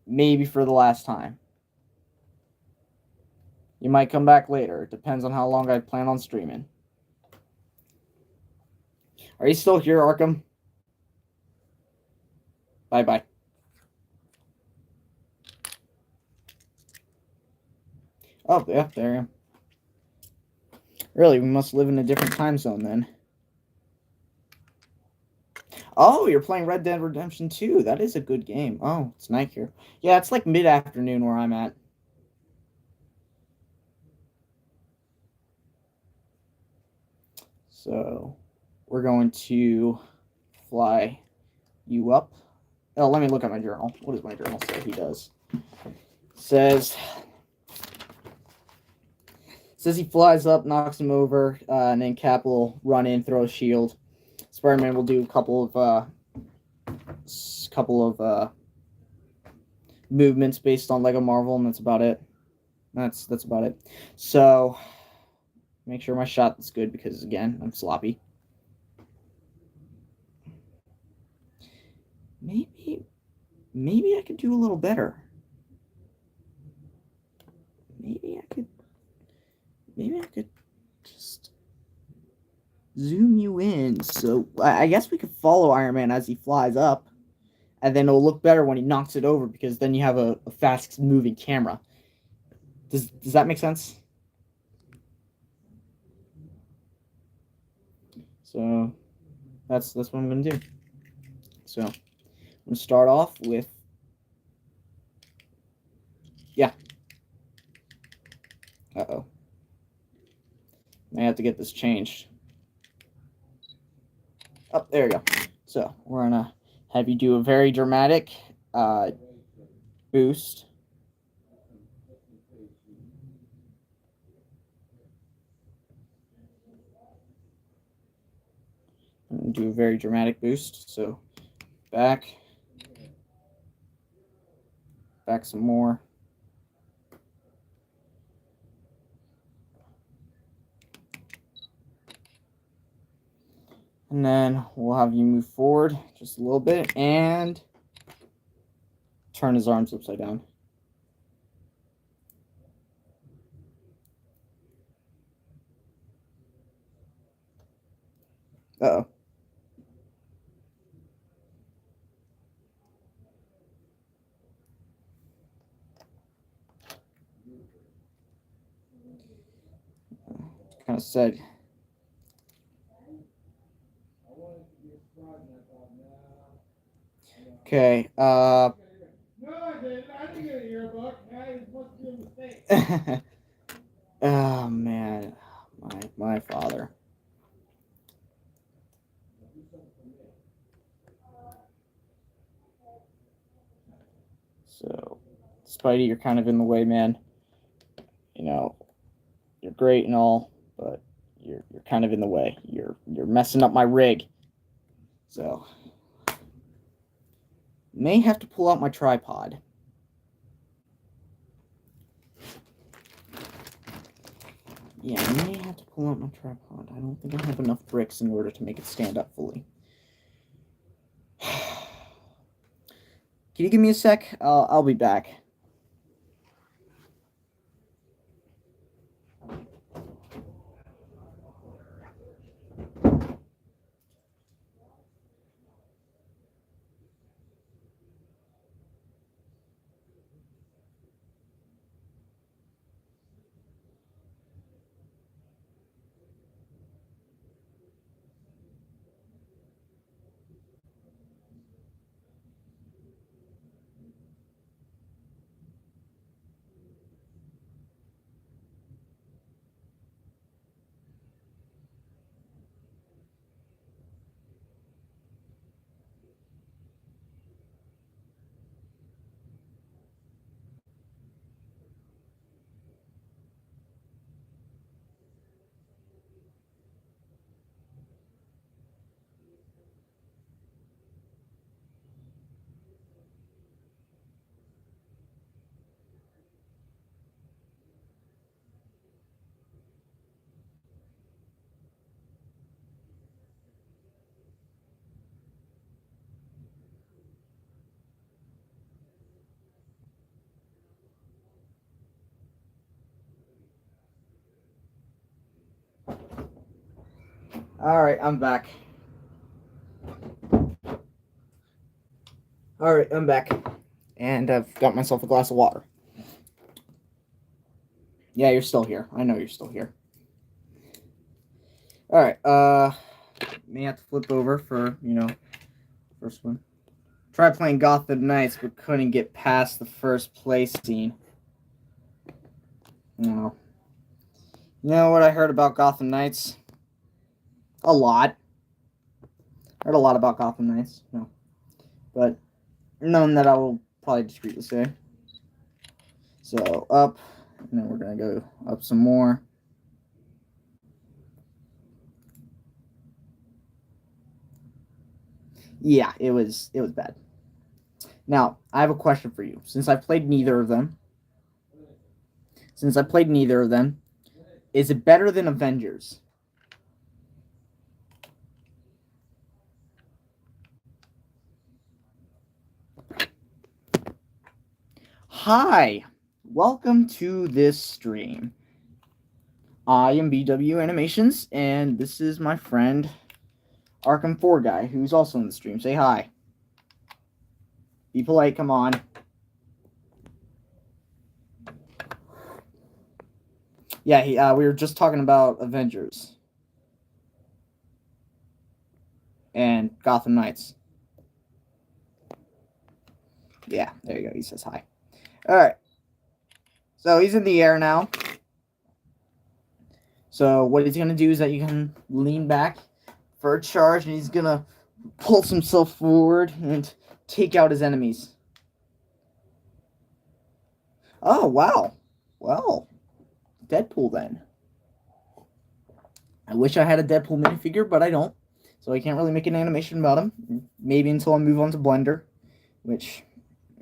Maybe for the last time. You might come back later. It depends on how long I plan on streaming. Are you still here, Arkham? Bye-bye. Oh, yeah, there I am. Really, we must live in a different time zone then. Oh, you're playing Red Dead Redemption 2. That is a good game. Oh, it's night here. Yeah, it's like mid-afternoon where I'm at. So, we're going to fly you up. Oh, let me look at my journal. What does my journal say he does? Says he flies up, knocks him over, and then Cap will run in, throw a shield. Spider-Man will do a couple of movements based on Lego Marvel, and that's about it. That's about it. So make sure my shot is good because again, I'm sloppy. Maybe I could do a little better. Maybe I could just zoom you in. So I guess we could follow Iron Man as he flies up, and then it'll look better when he knocks it over because then you have a fast moving camera. Does that make sense? So that's what I'm gonna do. So I'm gonna start off with Uh-oh. May have to get this changed. Oh, there we go. So we're gonna have you do a very dramatic boost. And do a very dramatic boost. So back some more. And then we'll have you move forward just a little bit and turn his arms upside down. Uh-oh. Kind of sad. Okay. No, I didn't. I didn't get a yearbook. It must be a mistake. Oh man, my father. So, Spidey, you're kind of in the way, man. You know, you're great and all, but you're kind of in the way. You're messing up my rig. So, may have to pull out my tripod. Yeah, I may have to pull out my tripod. I don't think I have enough bricks in order to make it stand up fully. Can you give me a sec? I'll be back. All right, I'm back. Alright, I'm back. And I've got myself a glass of water. Yeah, you're still here. I know you're still here. Alright, may have to flip over for, first one. Tried playing Gotham Knights, but couldn't get past the first place scene. No. You know what I heard about Gotham Knights? A lot. Heard a lot about Gotham Knights. No. But none that I will probably discreetly say. So, up. And then we're going to go up some more. Yeah, it was bad. Now, I have a question for you. Since I played neither of them, is it better than Avengers? Hi, welcome to this stream. I am BW Animations, and this is my friend Arkham 4 guy, who's also in the stream. Say hi. Be polite, come on. Yeah, we were just talking about Avengers and Gotham Knights. Yeah, there you go. He says hi. All right. So he's in the air now. So what he's gonna do is that you can lean back for a charge, and he's gonna pulse himself forward and take out his enemies. Oh wow. Well, Deadpool then. I wish I had a Deadpool minifigure, but I don't. So I can't really make an animation about him. Maybe until I move on to Blender, which,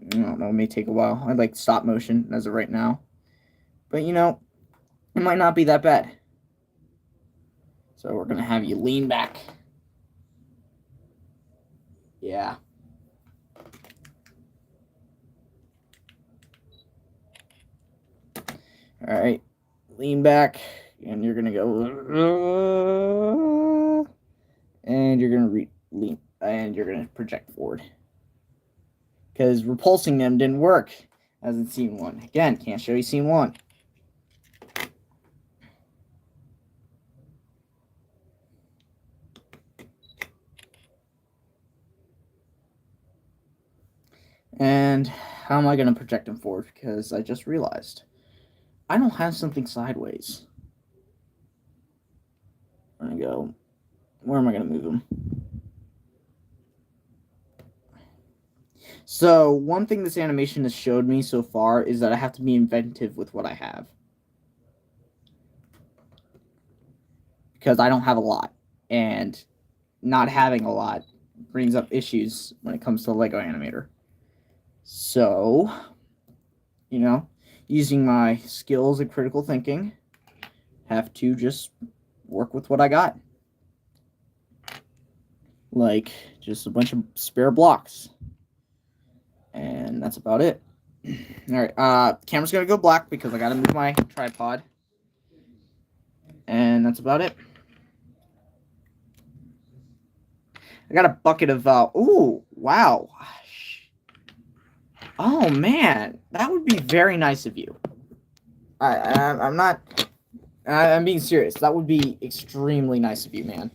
I don't know, may take a while. I like stop motion as of right now. But, it might not be that bad. So we're going to have you lean back. Yeah. All right. Lean back. And you're going to go... and you're going to lean. And you're going to project forward. Because repulsing them didn't work as in scene 1. Again, can't show you scene 1. And how am I going to project them forward? Because I just realized I don't have something sideways. I'm going to go... Where am I going to move them? So, one thing this animation has showed me so far is that I have to be inventive with what I have. Because I don't have a lot. And not having a lot brings up issues when it comes to Lego Animator. So, using my skills and critical thinking, have to just work with what I got. Like, just a bunch of spare blocks. And that's about it. Alright, camera's gonna go black because I gotta move my tripod. And that's about it. I got a bucket of, ooh, wow. Oh, man. That would be very nice of you. I'm not, I'm being serious. That would be extremely nice of you, man.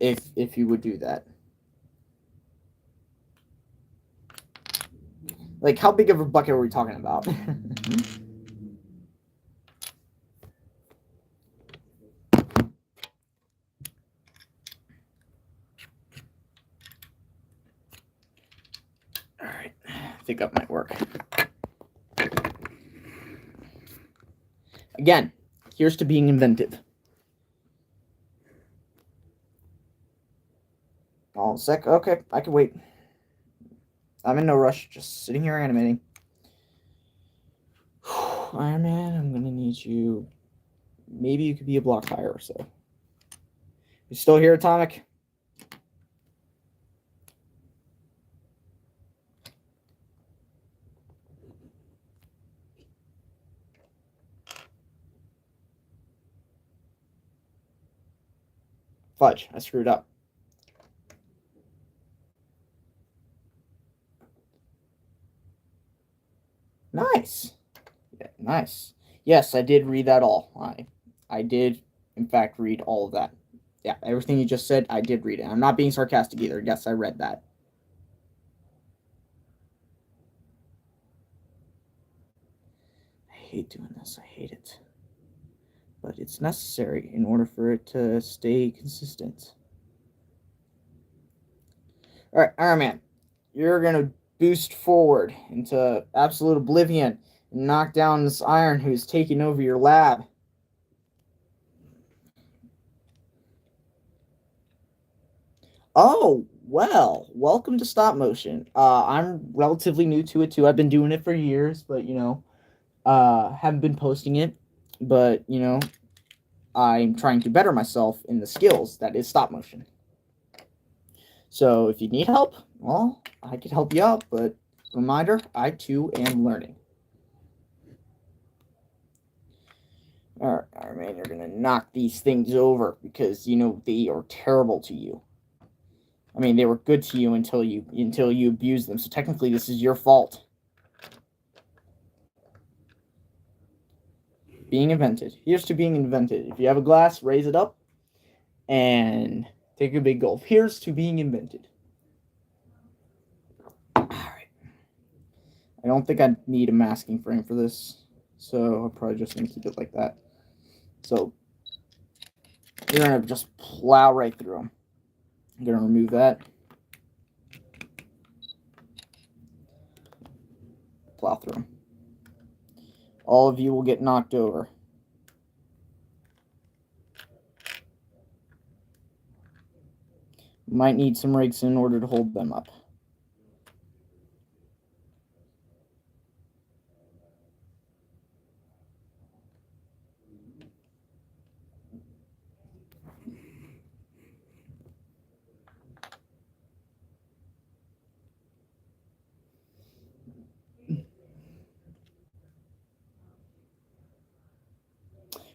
If you would do that. Like, how big of a bucket are we talking about? Alright, I think that might work. Again, here's to being inventive. All sec. Okay, I can wait. I'm in no rush, just sitting here animating. Iron Man, I'm gonna need you. Maybe you could be a block higher or so. You still here, Atomic? Fudge, I screwed up. Nice. Yeah, nice. Yes, I did read that all. I did, in fact, read all of that. Yeah, everything you just said, I did read it. I'm not being sarcastic either. Yes, I read that. I hate doing this. I hate it. But it's necessary in order for it to stay consistent. All right, Iron Man, you're gonna boost forward into absolute oblivion and knock down this Iron who's taking over your lab. Oh, well, welcome to stop motion. I'm relatively new to it too. I've been doing it for years, but haven't been posting it. But I'm trying to better myself in the skills that is stop motion. So if you need help, well, I could help you out, but reminder, I too am learning. Alright, Iron Man, you're gonna knock these things over because they are terrible to you. I mean, they were good to you until you abused them. So technically, this is your fault. Being invented. Here's to being invented. If you have a glass, raise it up and take a big gulp. Here's to being invented. Alright. I don't think I need a masking frame for this, so I'm probably just gonna keep it like that. So you're gonna just plow right through them. I'm gonna remove that. Plow through them. All of you will get knocked over. Might need some rigs in order to hold them up.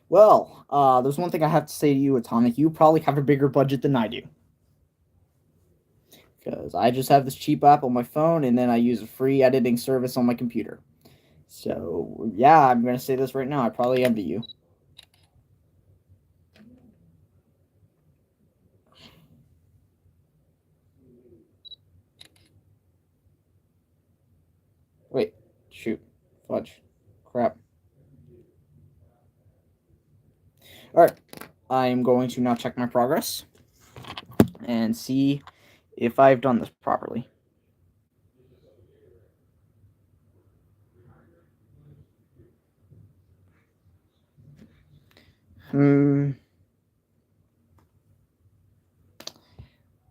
Well, there's one thing I have to say to you, Atomic. You probably have a bigger budget than I do. Because I just have this cheap app on my phone, and then I use a free editing service on my computer. So, yeah, I'm going to say this right now. I probably envy you. Wait, shoot, fudge, crap. Alright, I'm going to now check my progress and see if I've done this properly.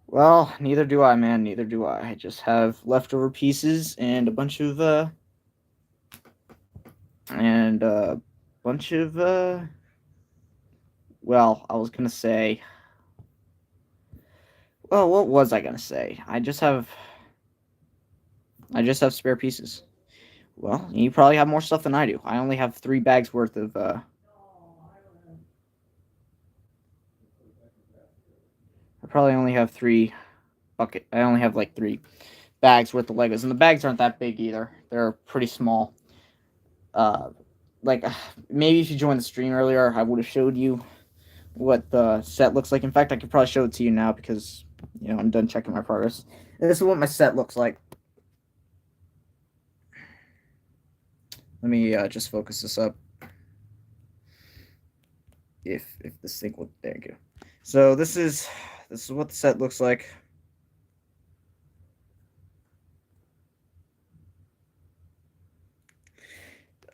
Well, neither do I, man. Neither do I. I just have leftover pieces and a bunch of well, I was gonna say, well, what was I gonna say? I just have spare pieces. Well, you probably have more stuff than I do. I only have 3 bags worth of I probably only have 3 I only have like 3 bags worth of Legos, and the bags aren't that big either. They're pretty small. Like maybe if you joined the stream earlier, I would have showed you what the set looks like. In fact, I could probably show it to you now because I'm done checking my progress. And this is what my set looks like. Let me just focus this up. If this thing will, there you go. So this is what the set looks like.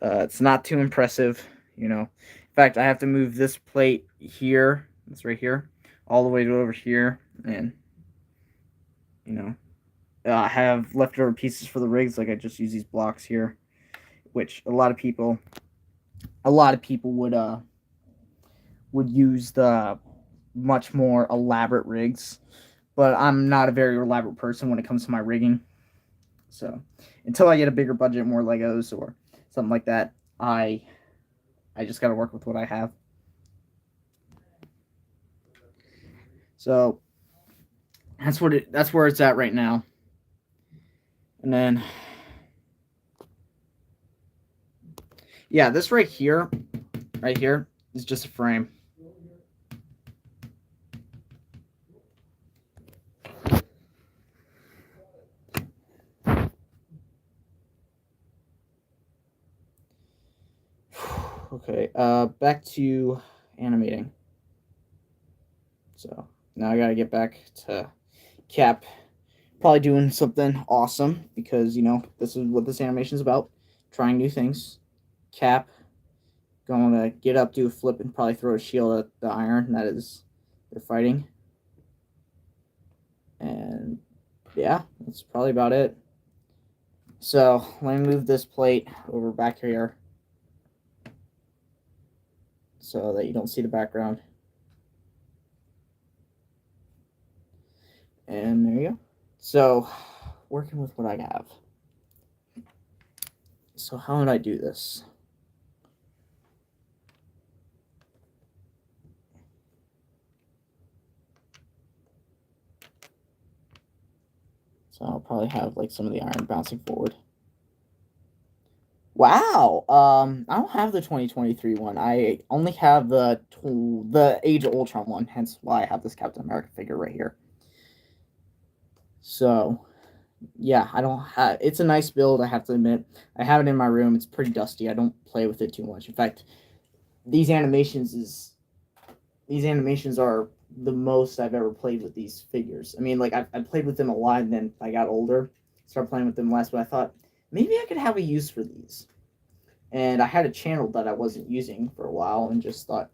It's not too impressive, In fact, I have to move this plate here. It's right here, all the way to over here, and I have leftover pieces for the rigs. Like I just use these blocks here, which a lot of people would use the much more elaborate rigs, but I'm not a very elaborate person when it comes to my rigging. So until I get a bigger budget, more Legos or something like that, I just got to work with what I have. So that's where it's at right now. And then Yeah, this right here is just a frame. Okay, back to animating. So now I gotta get back to Cap. Probably doing something awesome because, you know, this is what this animation is about. Trying new things. Cap going to get up, do a flip, and probably throw a shield at the iron. That is, they're fighting. And yeah, that's probably about it. So let me move this plate over back here so that you don't see the background. And there you go. So, working with what I have. So how would I do this? So I'll probably have like some of the iron bouncing forward. Wow. I don't have the 2023 one. I only have the Age of Ultron one. Hence why I have this Captain America figure right here. So, yeah, I don't have. It's a nice build. I have to admit. I have it in my room. It's pretty dusty. I don't play with it too much. In fact, these animations are the most I've ever played with these figures. I mean, like I played with them a lot, and then I got older, started playing with them less. But I thought maybe I could have a use for these. And I had a channel that I wasn't using for a while, and just thought,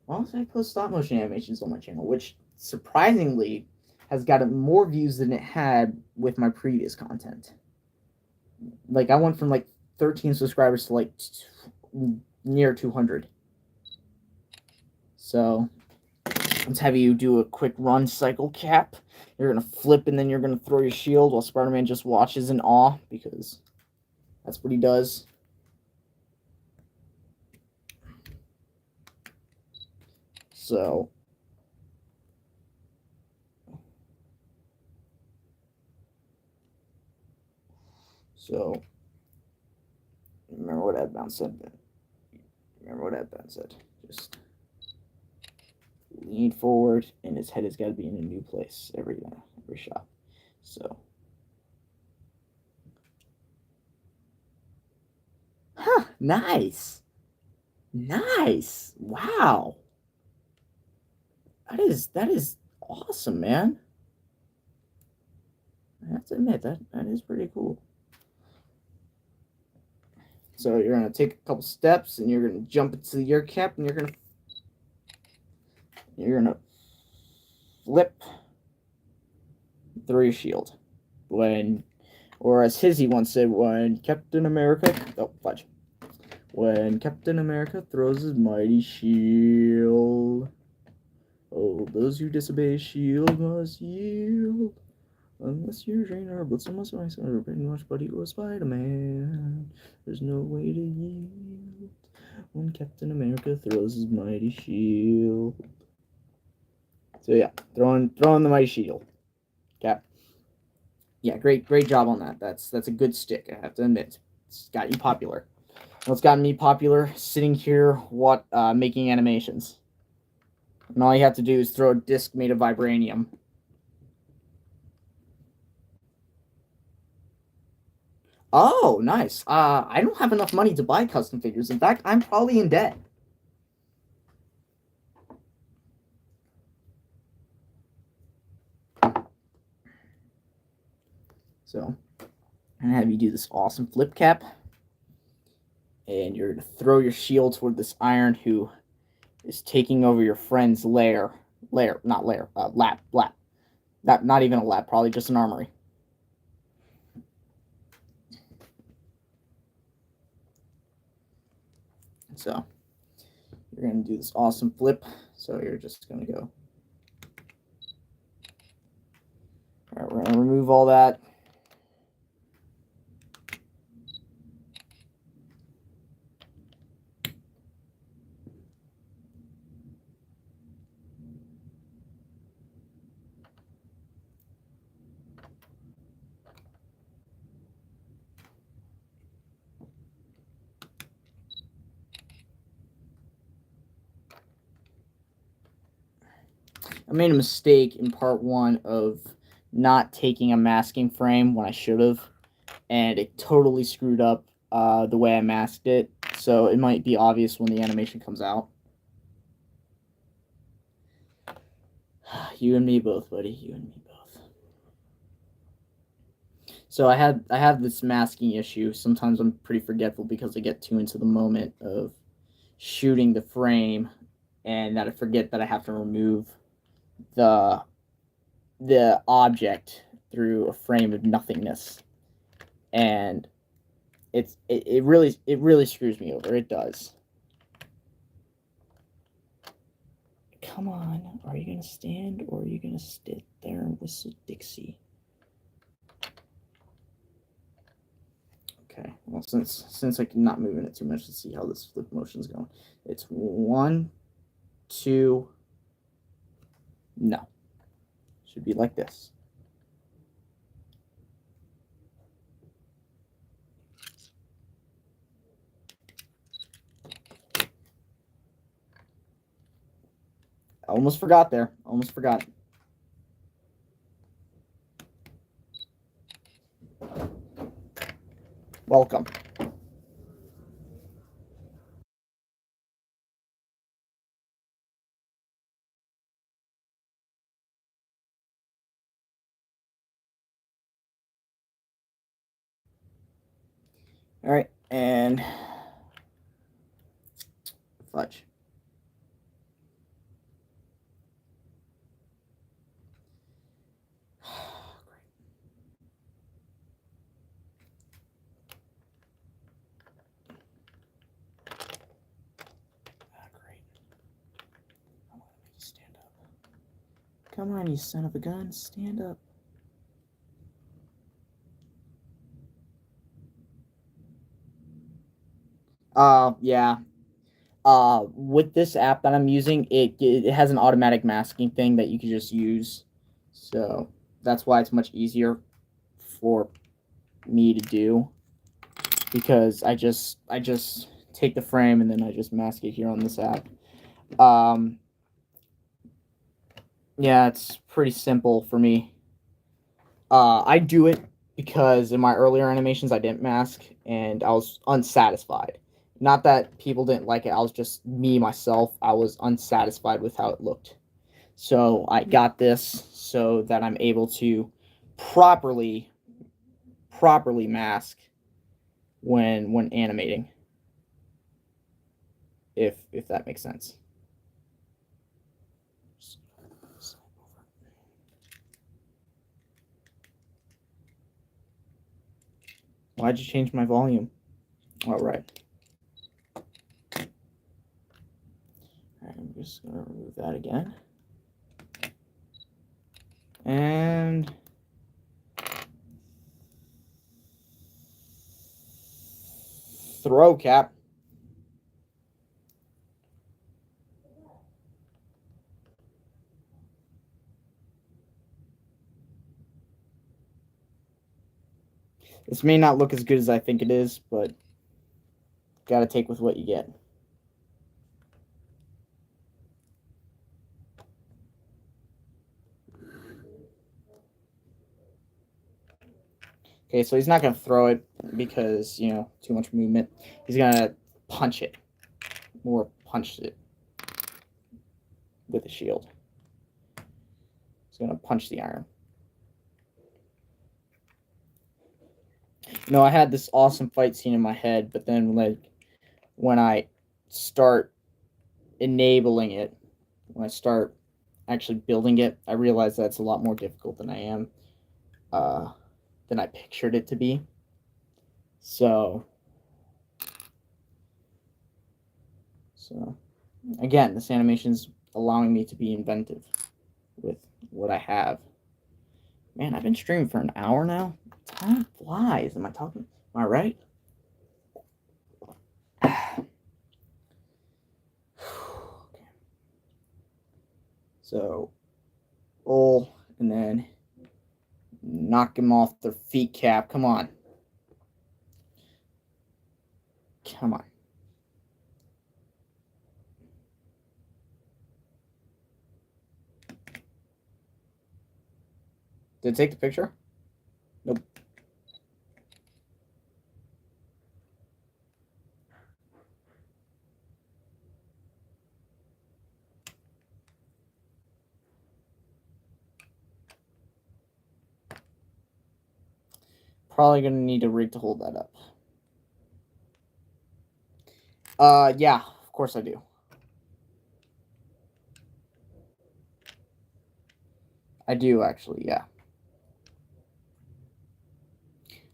why don't I post stop motion animations on my channel? Which surprisingly has gotten more views than it had with my previous content. Like I went from like 13 subscribers to like near 200. So let's have you do a quick run cycle, Cap. You're gonna flip and then you're gonna throw your shield while Spider-Man just watches in awe because that's what he does. So remember what Edbound said. Just lean forward, and his head has got to be in a new place every shot. So, nice, nice. Wow, that is awesome, man. I have to admit that is pretty cool. So you're gonna take a couple steps, and you're gonna jump into your Cap, and you're gonna flip through your shield. Or as Hizzy once said, when Captain America, fudge. When Captain America throws his mighty shield, oh, those who disobey his shield must yield. Unless you're a trainer, but someone's nice or pretty much buddy or Spider-Man. There's no way to yield when Captain America throws his mighty shield. So yeah, throwing the mighty shield. Cap. Yeah, great job on that. That's a good stick, I have to admit. It's got you popular. What's gotten me popular? Sitting here, making animations. And all you have to do is throw a disc made of vibranium. Oh, nice. I don't have enough money to buy custom figures. In fact, I'm probably in debt. So, I'm gonna have you do this awesome flip cap. And you're gonna throw your shield toward this iron who is taking over your friend's lab. Not even a lab, probably just an armory. So, you're gonna do this awesome flip. So you're just gonna go. All right, we're gonna remove all that. made a mistake in part 1 of not taking a masking frame when I should have, and it totally screwed up the way I masked it, so it might be obvious when the animation comes out. You and me both, buddy. You and me both. So I have this masking issue. Sometimes I'm pretty forgetful because I get too into the moment of shooting the frame, and that I forget that I have to remove the object through a frame of nothingness, and it really screws me over. It does. Come on, are you gonna stand or are you gonna sit there and whistle Dixie? Okay, well, since I'm not moving it too much, let's see how this flip motion's going. It's 1, 2. No, should be like this. I almost forgot there. Almost forgot. Welcome. All right, and fudge. Great. I want to make you stand up. Come on, you son of a gun, stand up. Yeah. With this app that I'm using, it has an automatic masking thing that you can just use. So that's why it's much easier for me to do, because I just take the frame and then I just mask it here on this app. Yeah, it's pretty simple for me. I do it because in my earlier animations I didn't mask and I was unsatisfied. Not that people didn't like it, I was just me myself. I was unsatisfied with how it looked. So I got this so that I'm able to properly mask when animating. If that makes sense. Why'd you change my volume? All right. I'm just going to remove that again. And throw cap. This may not look as good as I think it is, but gotta take with what you get. Okay, so he's not gonna throw it because, you know, too much movement. He's gonna punch it. Or punch it with a shield. He's gonna punch the iron. You know, I had this awesome fight scene in my head, but then, like, when I start enabling it, when I start actually building it, I realize that's a lot more difficult than than I pictured it to be. So again, this animation's allowing me to be inventive with what I have. Man, I've been streaming for an hour now. Time flies. Am I talking? Am I right? Okay. So, roll and then knock him off their feet cap. Come on. Come on. Did it take the picture? Nope. Probably gonna need a rig to hold that up. Yeah, of course I do. I do, actually, yeah.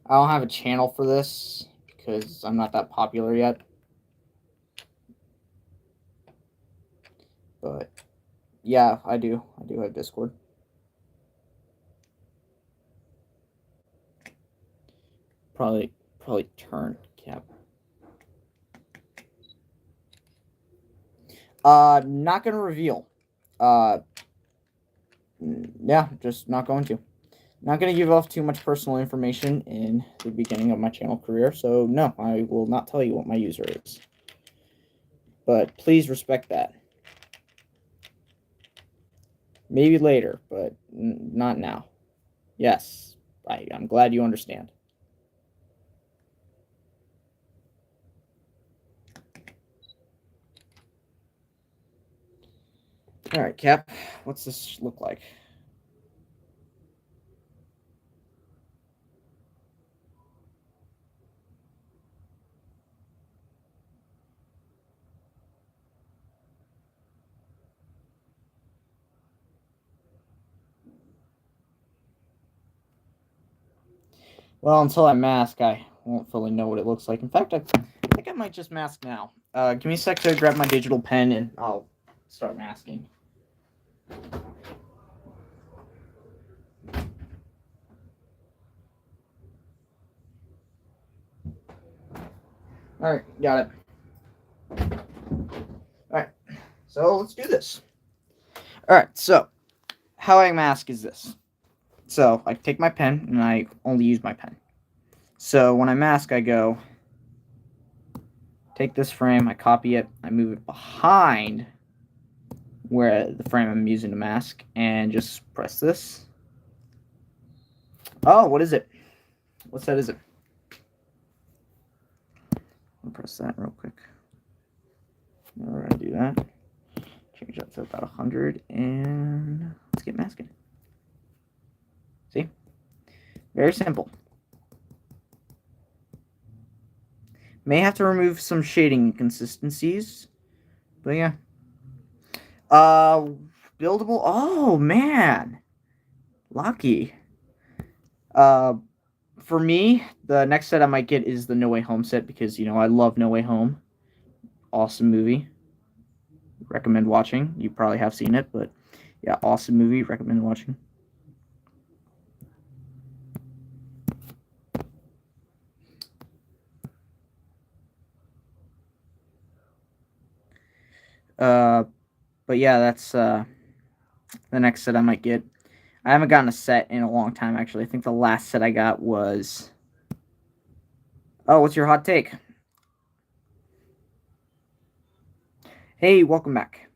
I don't have a channel for this because I'm not that popular yet. But, yeah, I do. I do have Discord. Probably turn cap. Not gonna reveal. Yeah, just not going to. Not going to give off too much personal information in the beginning of my channel career, so no, I will not tell you what my user is. But please respect that. Maybe later, but not now. Yes, I'm glad you understand. All right, Cap, what's this look like? Well, until I mask, I won't fully know what it looks like. In fact, I think I might just mask now. Give me a sec to grab my digital pen, and I'll start masking. All right, got it. All right, so let's do this. All right, so how I mask is this. So I take my pen, and I only use my pen. So when I mask, I go, take this frame, I copy it, I move it behind where the frame I'm using to mask, and just press this. Oh, what is it? What set is it? I'll press that real quick. We're gonna do that. Change that to about 100, and let's get masking. See? Very simple. May have to remove some shading inconsistencies, but yeah. Buildable. Oh man, lucky. For me, the next set I might get is the No Way Home set because I love No Way Home. Awesome movie. Recommend watching. You probably have seen it, but yeah, awesome movie. Recommend watching. But yeah, that's the next set I might get. I haven't gotten a set in a long time, actually. I think the last set I got was... Oh, what's your hot take? Hey, welcome back.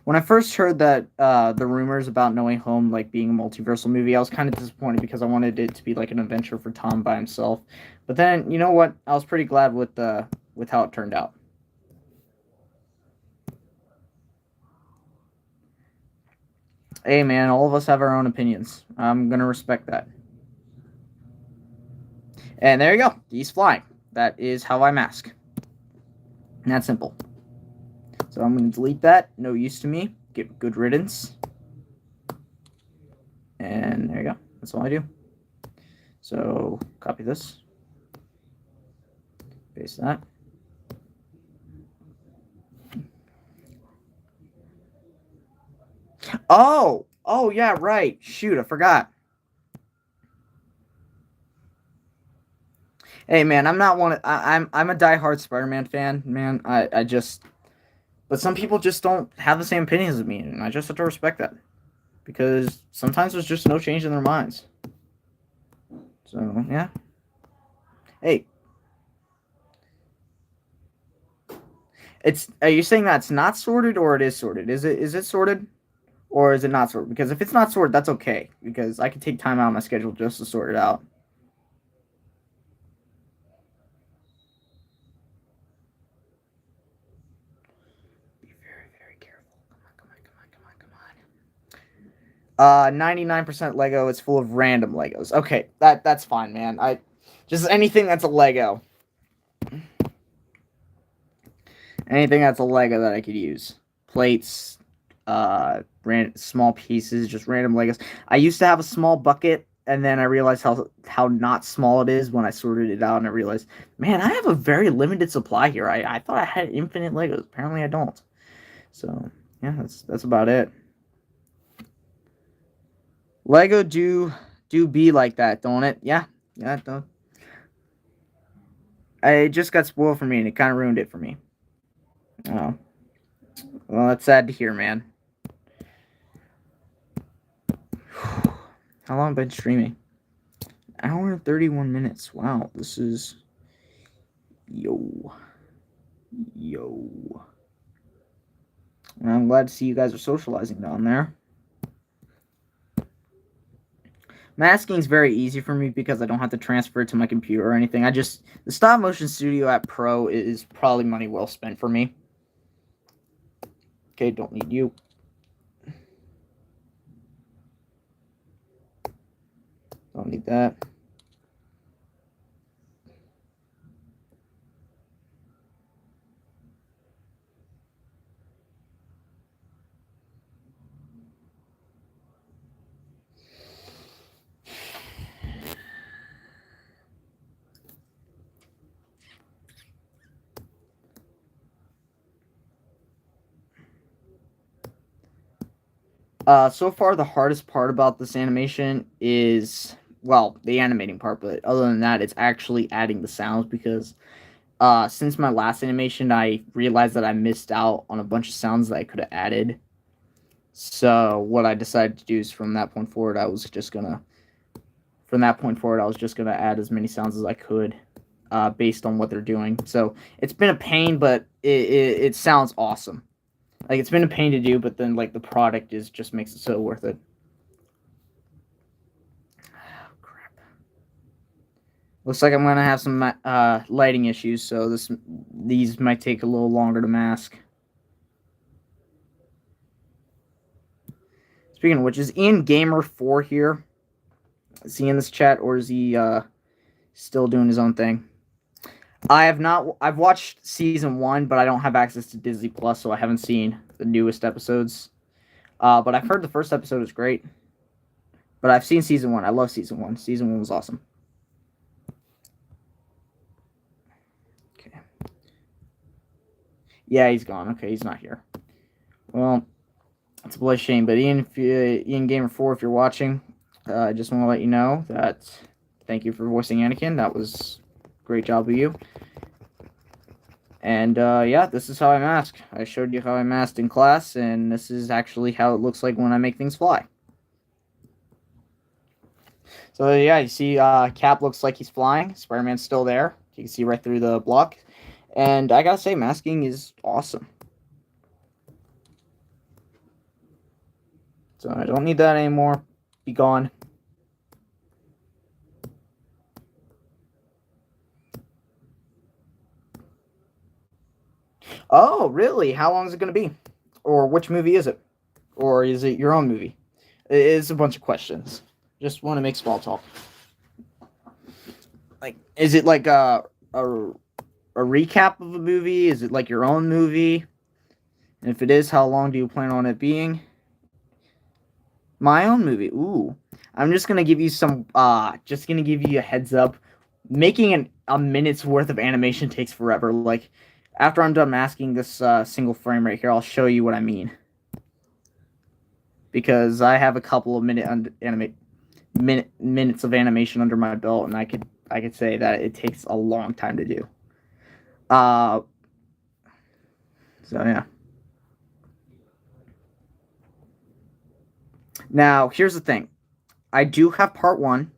When I first heard that the rumors about No Way Home being a multiversal movie, I was kind of disappointed because I wanted it to be like an adventure for Tom by himself. But then, you know what? I was pretty glad with how it turned out. Hey, man, all of us have our own opinions. I'm gonna respect that. And there you go. He's flying. That is how I mask. And that's simple. So I'm gonna delete that. No use to me. Get good riddance. And there you go. That's all I do. So copy this. Paste that. Oh yeah, right. Shoot, I forgot. Hey man, I'm not one. I'm a diehard Spider-Man fan, man. I just, but some people just don't have the same opinions as me, and I just have to respect that. because sometimes there's just no change in their minds. So yeah. Hey, are you saying that's not sorted or it is sorted? Is it sorted or is it not sorted? Because if it's not sorted, that's okay because I can take time out of my schedule just to sort it out. Be very, very careful. Come on. 99% Lego. It's full of random Legos. Okay, that's fine, man. I just anything that's a Lego. Anything that's a Lego that I could use. Plates, small pieces, just random Legos. I used to have a small bucket, and then I realized how not small it is when I sorted it out, and I realized, man, I have a very limited supply here. I thought I had infinite Legos. Apparently, I don't. So yeah, that's about it. Lego do be like that, don't it? Yeah, yeah, it does. It just got spoiled for me, and it kind of ruined it for me. Oh, well, that's sad to hear, man. How long have I been streaming? Hour and 31 minutes. Wow, this is... Yo. I'm glad to see you guys are socializing down there. Masking is very easy for me because I don't have to transfer it to my computer or anything. The Stop Motion Studio app Pro is probably money well spent for me. Okay, don't need you. Don't need that. So far the hardest part about this animation is, well, the animating part, but other than that, it's actually adding the sounds because since my last animation, I realized that I missed out on a bunch of sounds that I could have added. So what I decided to do is from that point forward, I was just gonna add as many sounds as I could, based on what they're doing. So it's been a pain, but it sounds awesome. Like, it's been a pain to do, but then, like, the product just makes it so worth it. Oh, crap. Looks like I'm gonna have some lighting issues, so these might take a little longer to mask. Speaking of which, is Ian Gamer 4 here? Is he in this chat, or is he still doing his own thing? I've watched season 1, but I don't have access to Disney Plus, so I haven't seen the newest episodes. But I've heard the first episode is great. But I've seen season 1. I love season 1. Season 1 was awesome. Okay. Yeah, he's gone. Okay, he's not here. Well, it's a bloody shame. But Ian Gamer 4, if you're watching, I just want to let you know that thank you for voicing Anakin. That was a great job of you. And yeah, this is how I mask. I showed you how I masked in class, and this is actually how it looks like when I make things fly. So yeah, you see Cap looks like he's flying. Spider-Man's still there. You can see right through the block. And I gotta say, masking is awesome. So I don't need that anymore. Be gone. Oh, really? How long is it going to be? Or which movie is it? Or is it your own movie? It's a bunch of questions. Just want to make small talk. Like, is it like a recap of a movie? Is it like your own movie? And if it is, how long do you plan on it being? My own movie. Ooh. I'm just gonna give you a heads up. Making a minute's worth of animation takes forever. Like, after I'm done masking this single frame right here, I'll show you what I mean. Because I have a couple of minutes of animation under my belt, and I could say that it takes a long time to do. So yeah. Now, here's the thing. I do have part 1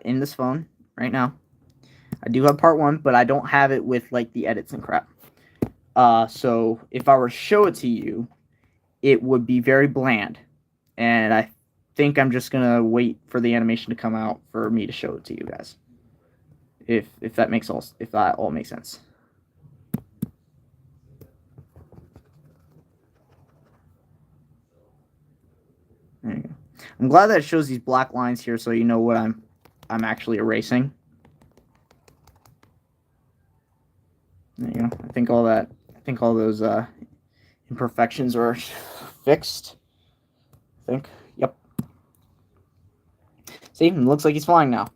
in this phone right now. I do have part 1, but I don't have it with, like, the edits and crap. So if I were to show it to you, it would be very bland. And I think I'm just going to wait for the animation to come out for me to show it to you guys. If that all makes sense. There you go. I'm glad that it shows these black lines here so you know what I'm actually erasing. There you go. I think all those imperfections are fixed. I think. Yep. See, it looks like he's flying now.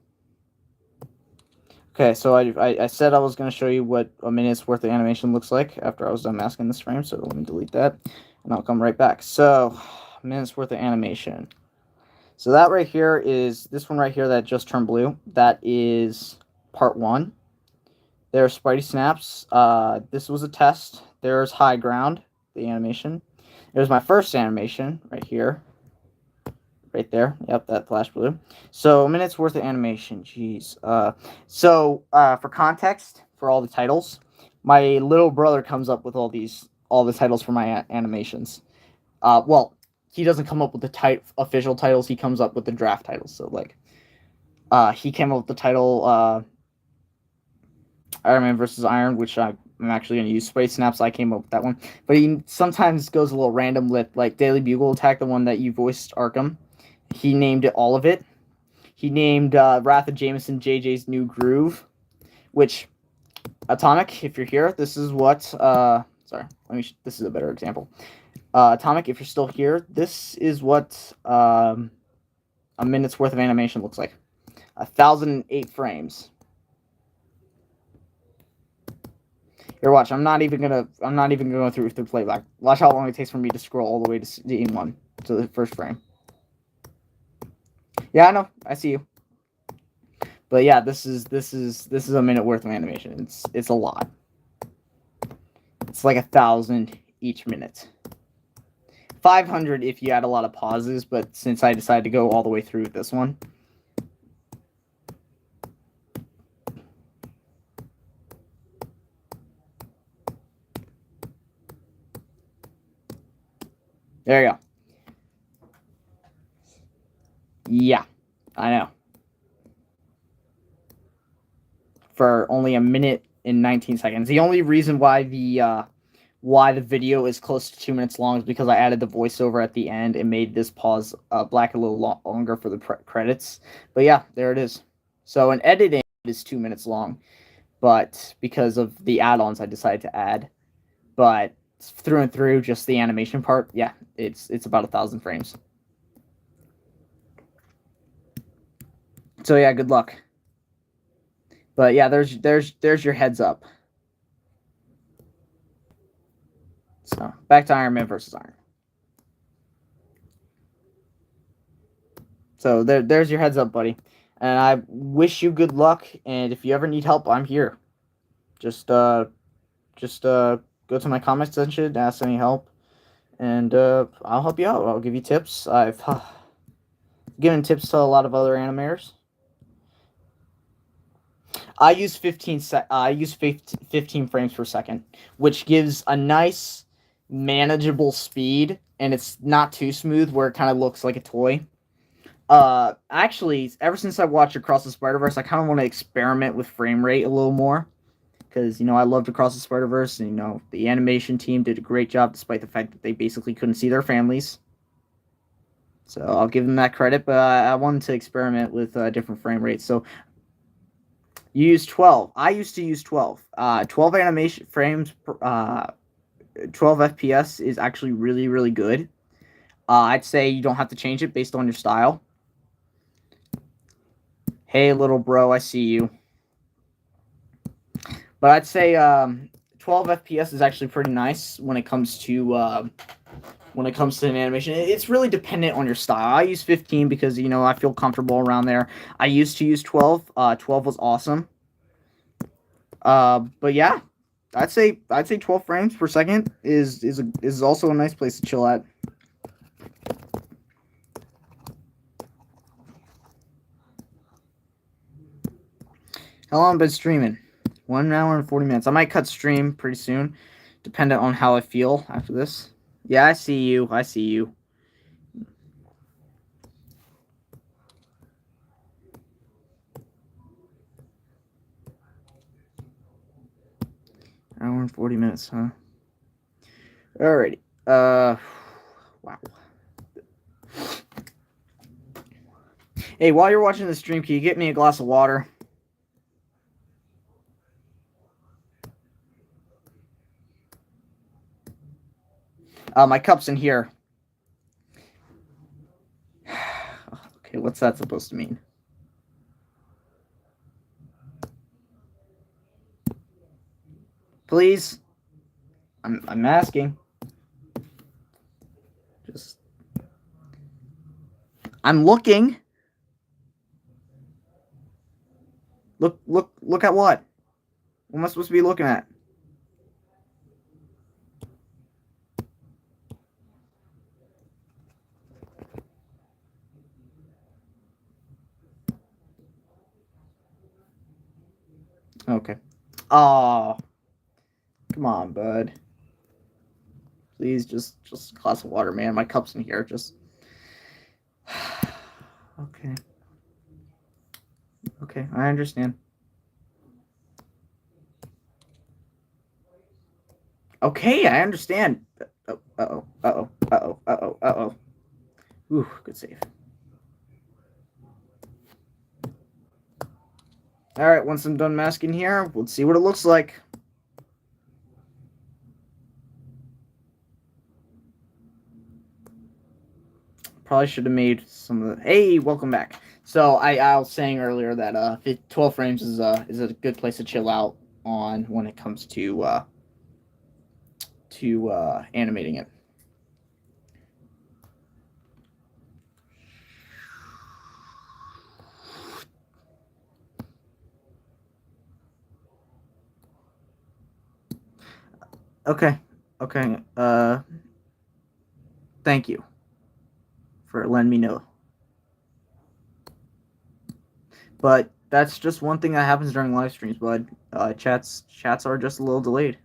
Okay, so I said I was going to show you what a minute's worth of animation looks like after I was done masking this frame, so let me delete that, and I'll come right back. So, a minute's worth of animation. So that right here is, this one right here that just turned blue, that is part 1. There's Spidey Snaps. This was a test. There's High Ground, the animation. There's my first animation right here. Right there. Yep, that flash blue. So, a minute's worth of animation. Jeez. For context, for all the titles, my little brother comes up with all the titles for my animations. Well, he doesn't come up with the official titles. He comes up with the draft titles. So, like, he came up with the title Iron Man vs. Iron, which I'm actually going to use. Spray Snaps, I came up with that one. But he sometimes goes a little random with, like, Daily Bugle Attack, the one that you voiced, Arkham. He named it all of it. He named Wrath of Jameson JJ's New Groove, which, Atomic, if you're here, this is what, this is a better example. Atomic, if you're still here, this is what a minute's worth of animation looks like. 1,008 frames. Here, watch. I'm not even gonna go through playback. Watch how long it takes for me to scroll all the way to scene 1 to the first frame. Yeah, I know. I see you. But yeah, this is a minute worth of animation. It's a lot. It's like 1,000 each minute. 500 if you add a lot of pauses, but since I decided to go all the way through with this one. There you go. Yeah, I know. For only a minute and 19 seconds. The only reason why the video is close to 2 minutes long is because I added the voiceover at the end and made this pause black a little longer for the credits. But yeah, there it is. So an editing is 2 minutes long, but because of the add-ons I decided to add. But through and through, just the animation part, yeah, it's about 1,000 frames. So yeah, good luck. But yeah, there's your heads up. So back to Iron Man vs. Iron. So there's your heads up, buddy. And I wish you good luck. And if you ever need help, I'm here. Just go to my comment section, ask any help, and I'll help you out. I'll give you tips. I've given tips to a lot of other animators. I use 15 frames per second, which gives a nice, manageable speed, and it's not too smooth where it kind of looks like a toy. Actually, ever since I watched Across the Spider-Verse, I kind of want to experiment with frame rate a little more. Because, I loved Across the Spider-Verse, and, the animation team did a great job despite the fact that they basically couldn't see their families. So I'll give them that credit, but I wanted to experiment with different frame rates. So you use 12. I used to use 12. 12 animation frames, 12 FPS is actually really, really good. I'd say you don't have to change it based on your style. Hey, little bro, I see you. But I'd say 12 FPS is actually pretty nice when it comes to an animation. It's really dependent on your style. I use 15 because I feel comfortable around there. I used to use 12. 12 was awesome. But yeah, I'd say 12 frames per second is also a nice place to chill at. How long have I been streaming? 1 hour and 40 minutes. I might cut stream pretty soon, dependent on how I feel after this. Yeah, I see you. I see you. Hour and 40 minutes, huh? Alrighty. Wow. Hey, while you're watching the stream, can you get me a glass of water? My cup's in here. Okay, what's that supposed to mean? Please? I'm asking. Just... I'm looking. Look at what? What am I supposed to be looking at? Okay. Oh, come on, bud. Please, just a glass of water, man. My cup's in here. Just... Okay. Okay, I understand. Okay, I understand. Uh-oh. Ooh, good save. Alright, once I'm done masking here, let's see what it looks like. Probably should have made some of the... Hey, welcome back. So I was saying earlier that 12 frames is a good place to chill out on when it comes to animating it. Okay. Thank you for letting me know. But that's just one thing that happens during live streams, bud. Chats are just a little delayed.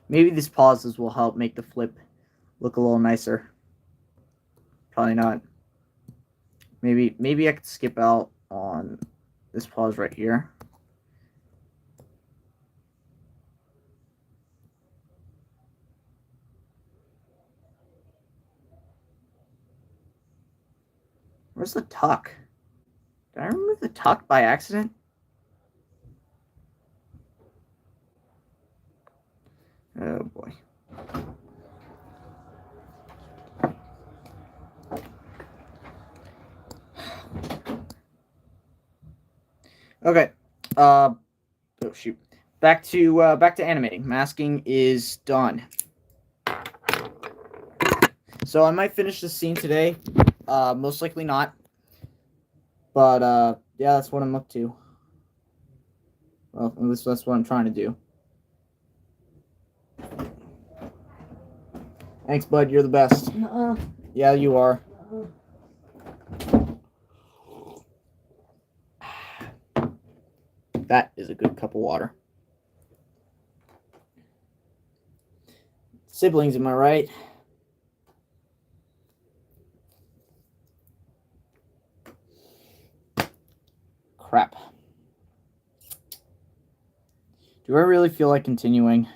Maybe these pauses will help make the flip look a little nicer. Probably not. Maybe I could skip out on this pause right here. Where's the tuck? Did I remove the tuck by accident? Oh boy. Okay. Oh shoot. Back to animating. Masking is done. So I might finish this scene today. Most likely not. But yeah, that's what I'm up to. Well, at least that's what I'm trying to do. Thanks, bud. You're the best. Yeah, you are. That is a good cup of water. Siblings, am I right? Crap. Do I really feel like continuing?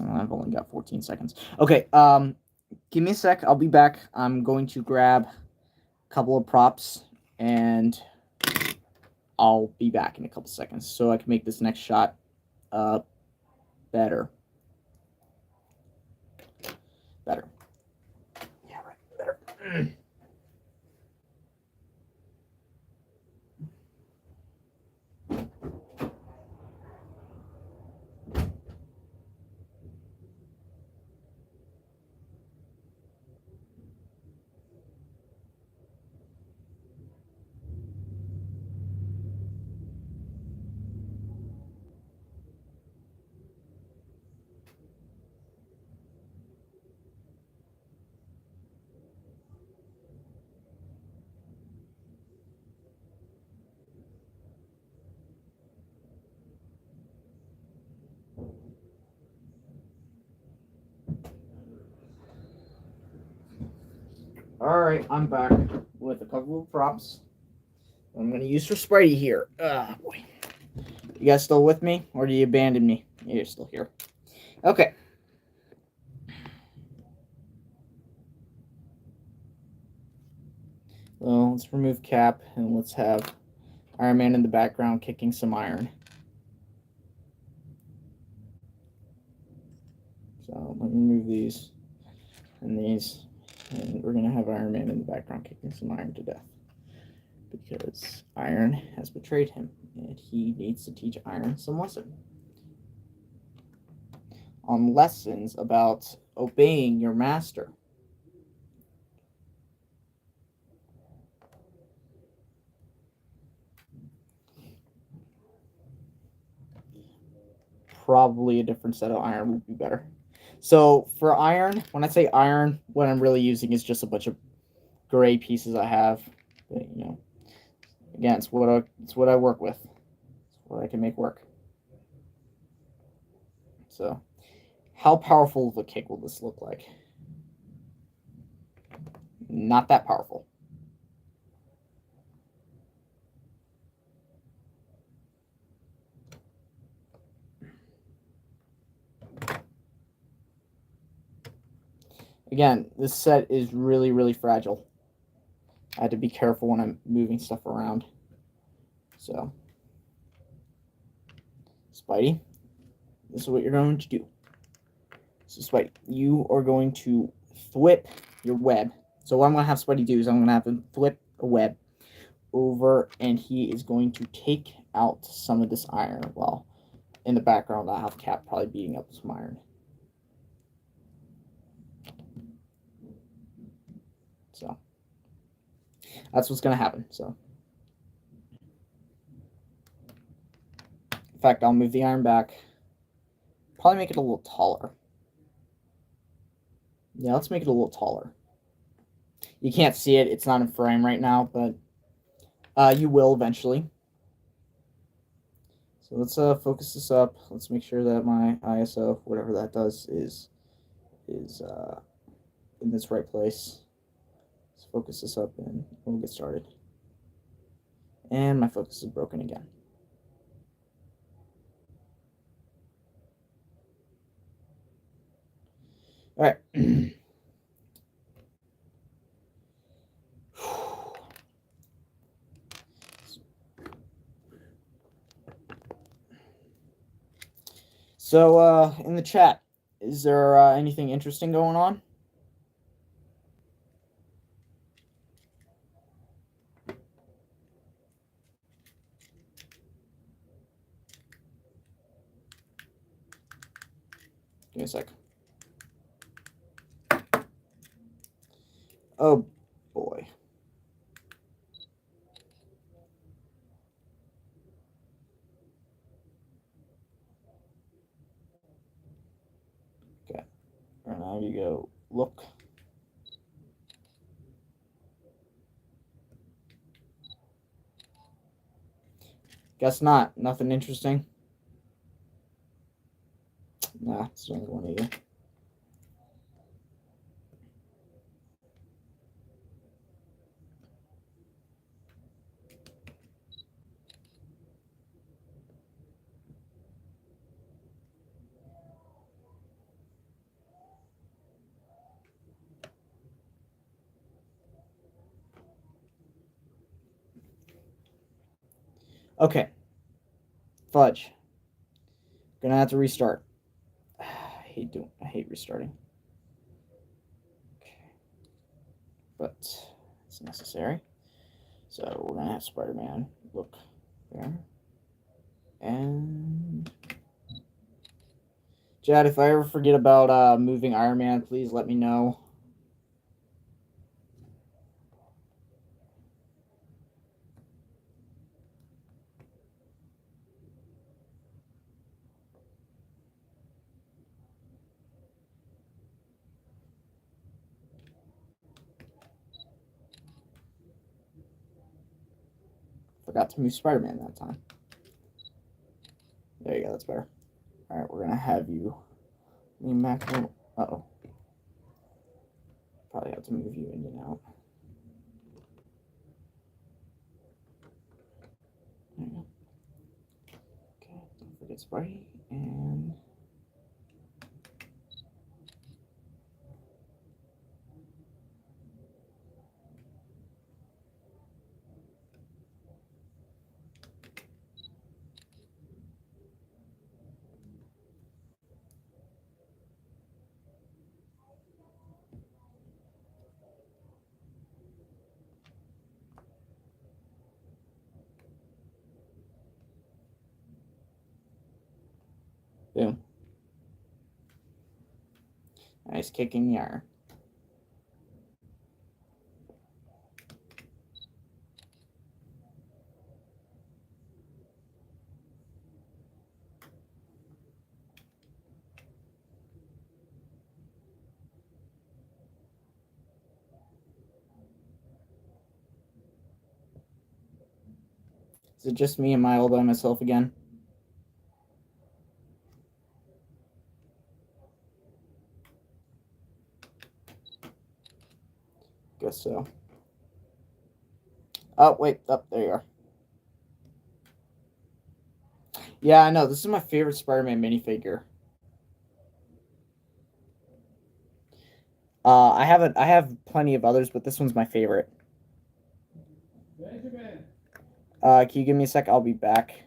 I've only got 14 seconds. Okay, give me a sec. I'll be back. I'm going to grab a couple of props, and I'll be back in a couple seconds so I can make this next shot better. Better. Yeah, right. Better. Alright, I'm back with a couple of props I'm going to use for Spidey here. Boy. You guys still with me? Or do you abandon me? You're still here. Okay. Well, let's remove Cap, and let's have Iron Man in the background kicking some iron. So, let me remove these and these, and we're going to have Iron Man in the background kicking some iron to death. Because Iron has betrayed him, and he needs to teach Iron some lesson. On lessons about obeying your master. Probably a different set of iron would be better. So for iron, when I say iron, what I'm really using is just a bunch of gray pieces I have. But, you know, again, it's what I work with. It's what I can make work. So, how powerful of a kick will this look like? Not that powerful. Again, this set is really, really fragile. I had to be careful when I'm moving stuff around. So, Spidey, this is what you're going to do. So, Spidey, you are going to flip your web. So, what I'm going to have Spidey do is I'm going to have him flip a web over, and he is going to take out some of this iron. Well, in the background, I'll have Cap probably beating up some iron. So that's what's going to happen. So, in fact, I'll move the iron back. Probably make it a little taller. Yeah, let's make it a little taller. You can't see it. It's not in frame right now, but you will eventually. So let's focus this up. Let's make sure that my ISO, whatever that does, is in this right place. Let's focus this up and we'll get started. And my focus is broken again. All right. So, in the chat, is there anything interesting going on? Give me a sec. Oh, boy. Okay. And now you go look. Guess not. Nothing interesting. Nah, it's only one of you. Okay. Fudge. Gonna have to restart. I hate restarting. Okay. But it's necessary. So we're gonna have Spider-Man look there. And Chad, if I ever forget about moving Iron Man, please let me know. Forgot to move Spider-Man that time. There you go, that's better. Alright, we're gonna have you lean back a little. Uh-oh. Probably have to move you in and out. There you go. Okay, don't forget spray and boom. Nice kicking yarn. Is it just me? Am I all by myself again? Guess so. Oh, wait. Oh, there you are. Yeah, I know. This is my favorite Spider-Man minifigure. I have plenty of others, but this one's my favorite. Can you give me a sec? I'll be back.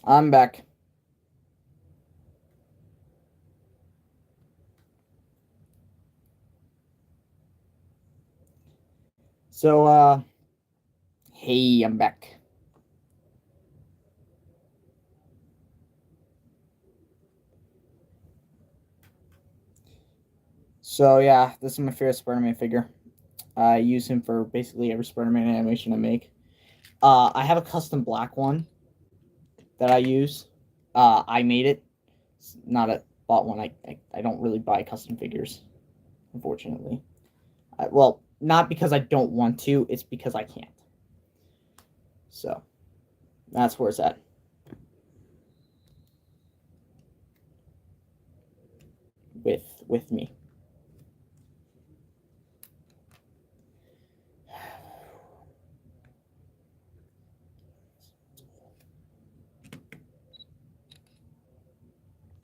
I'm back. So, hey, I'm back. So, yeah, this is my favorite Spider-Man figure. I use him for basically every Spider-Man animation I make. I have a custom black one that I use. I made it. It's not a bought one. I don't really buy custom figures, unfortunately. Well, not because I don't want to. It's because I can't. So that's where it's at. With me.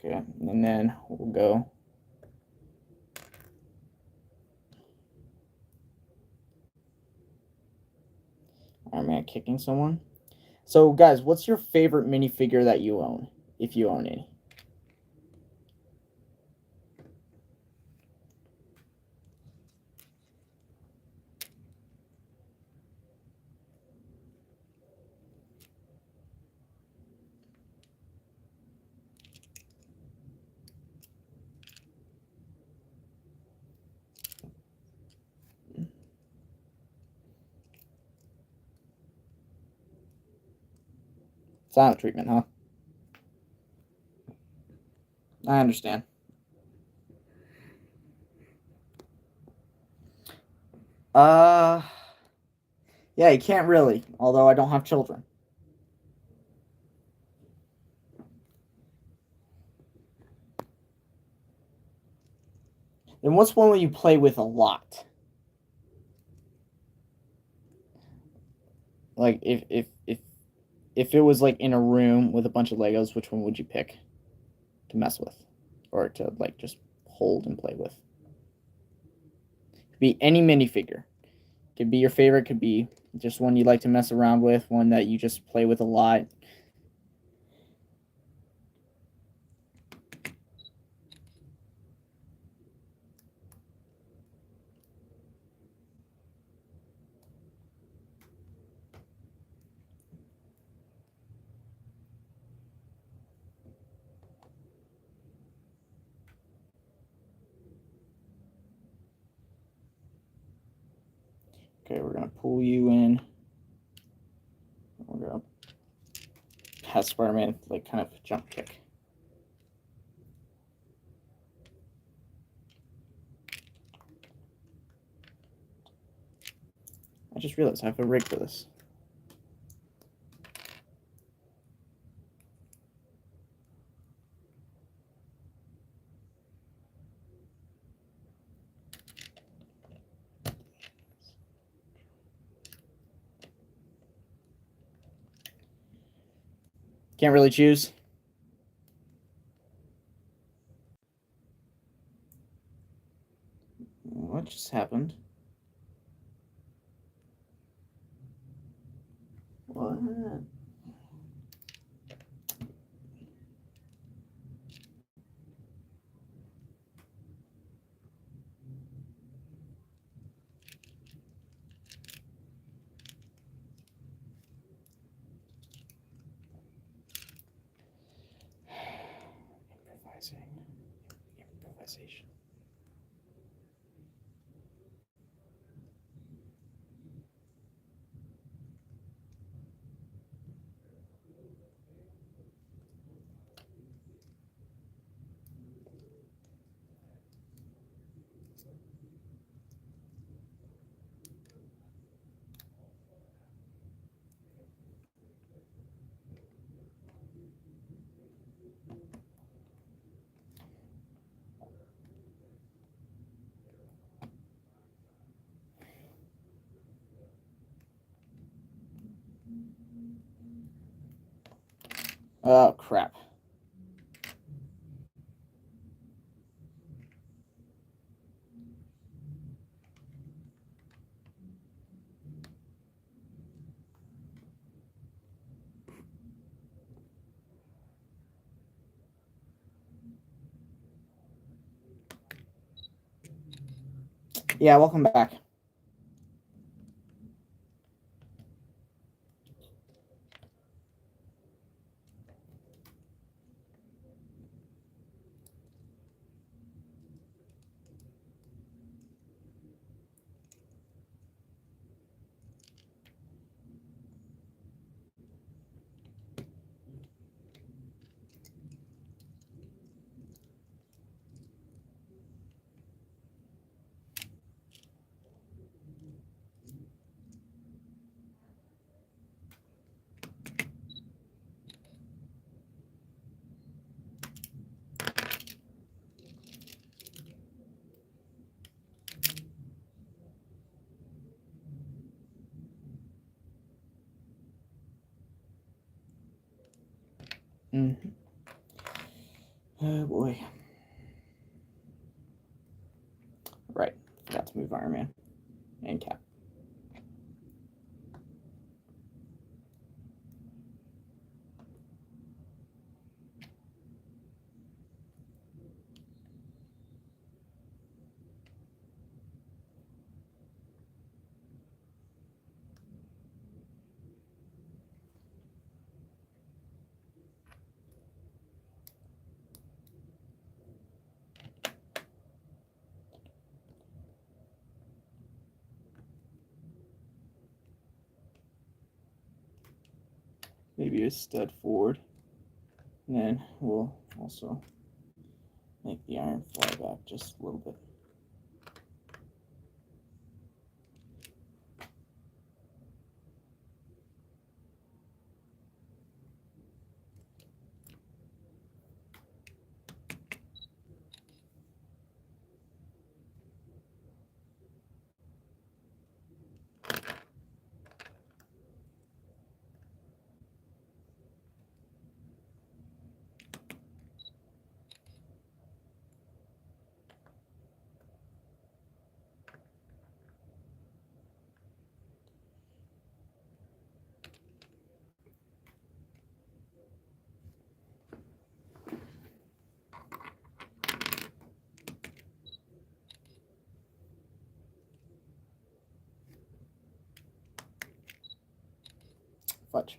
Okay, and then we'll go. Am I kicking someone? So, guys, what's your favorite minifigure that you own, if you own any? Silent treatment, huh? I understand. Uh, yeah, you can't really, although I don't have children. Then what's one where you play with a lot? Like if it was like in a room with a bunch of Legos, which one would you pick to mess with, or to like just hold and play with? Could be any minifigure. Could be your favorite. Could be just one you like to mess around with. One that you just play with a lot. Okay, we're gonna pull you in. We're gonna have Spider-Man like kind of jump kick. I just realized I have a rig for this. Can't really choose. What just happened? What? Improvisation. Oh crap. Yeah, welcome back. Mm-hmm. Oh boy. Right. Forgot to move Iron Man and Cap. maybe a stud forward. And then we'll also make the iron fly back just a little bit. Fudge.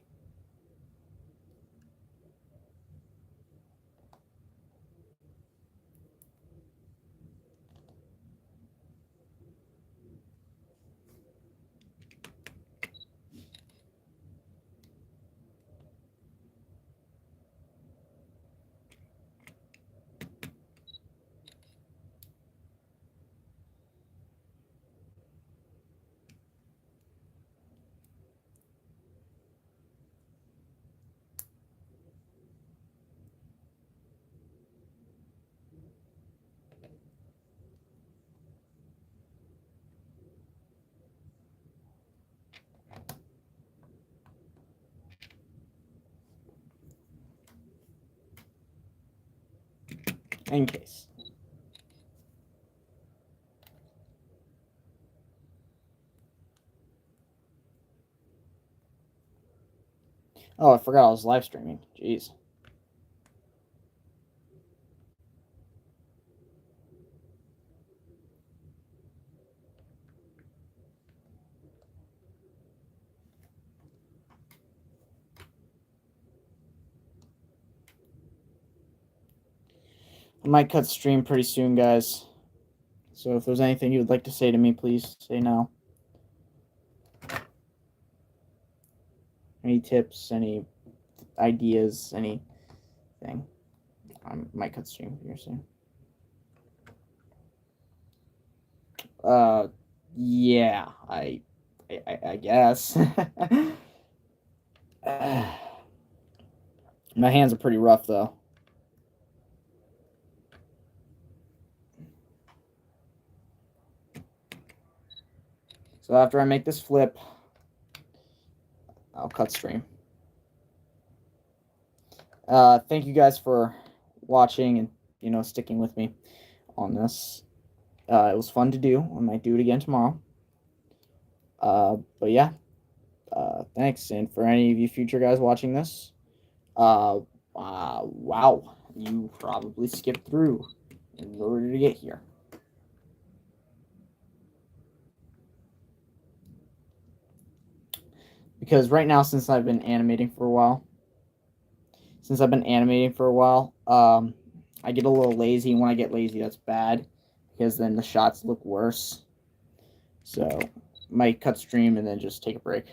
In case. Oh, I forgot I was live streaming. Jeez. I might cut stream pretty soon, guys. So if there's anything you would like to say to me, please say now. Any tips, any ideas, anything. I might cut stream here soon. Yeah, I guess. My hands are pretty rough, though. So after I make this flip, I'll cut stream. Thank you guys for watching and, you know, sticking with me on this. It was fun to do. I might do it again tomorrow. But yeah, thanks. And for any of you future guys watching this, wow, you probably skipped through in order to get here. Because right now, since I've been animating for a while, I get a little lazy. And when I get lazy, that's bad, because then the shots look worse. So, might cut stream and then just take a break.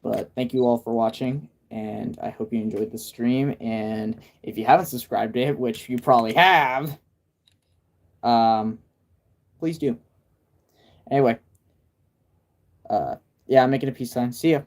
But thank you all for watching, and I hope you enjoyed the stream. And if you haven't subscribed to it, which you probably have, please do. Anyway, yeah, I'm making a peace sign. See ya.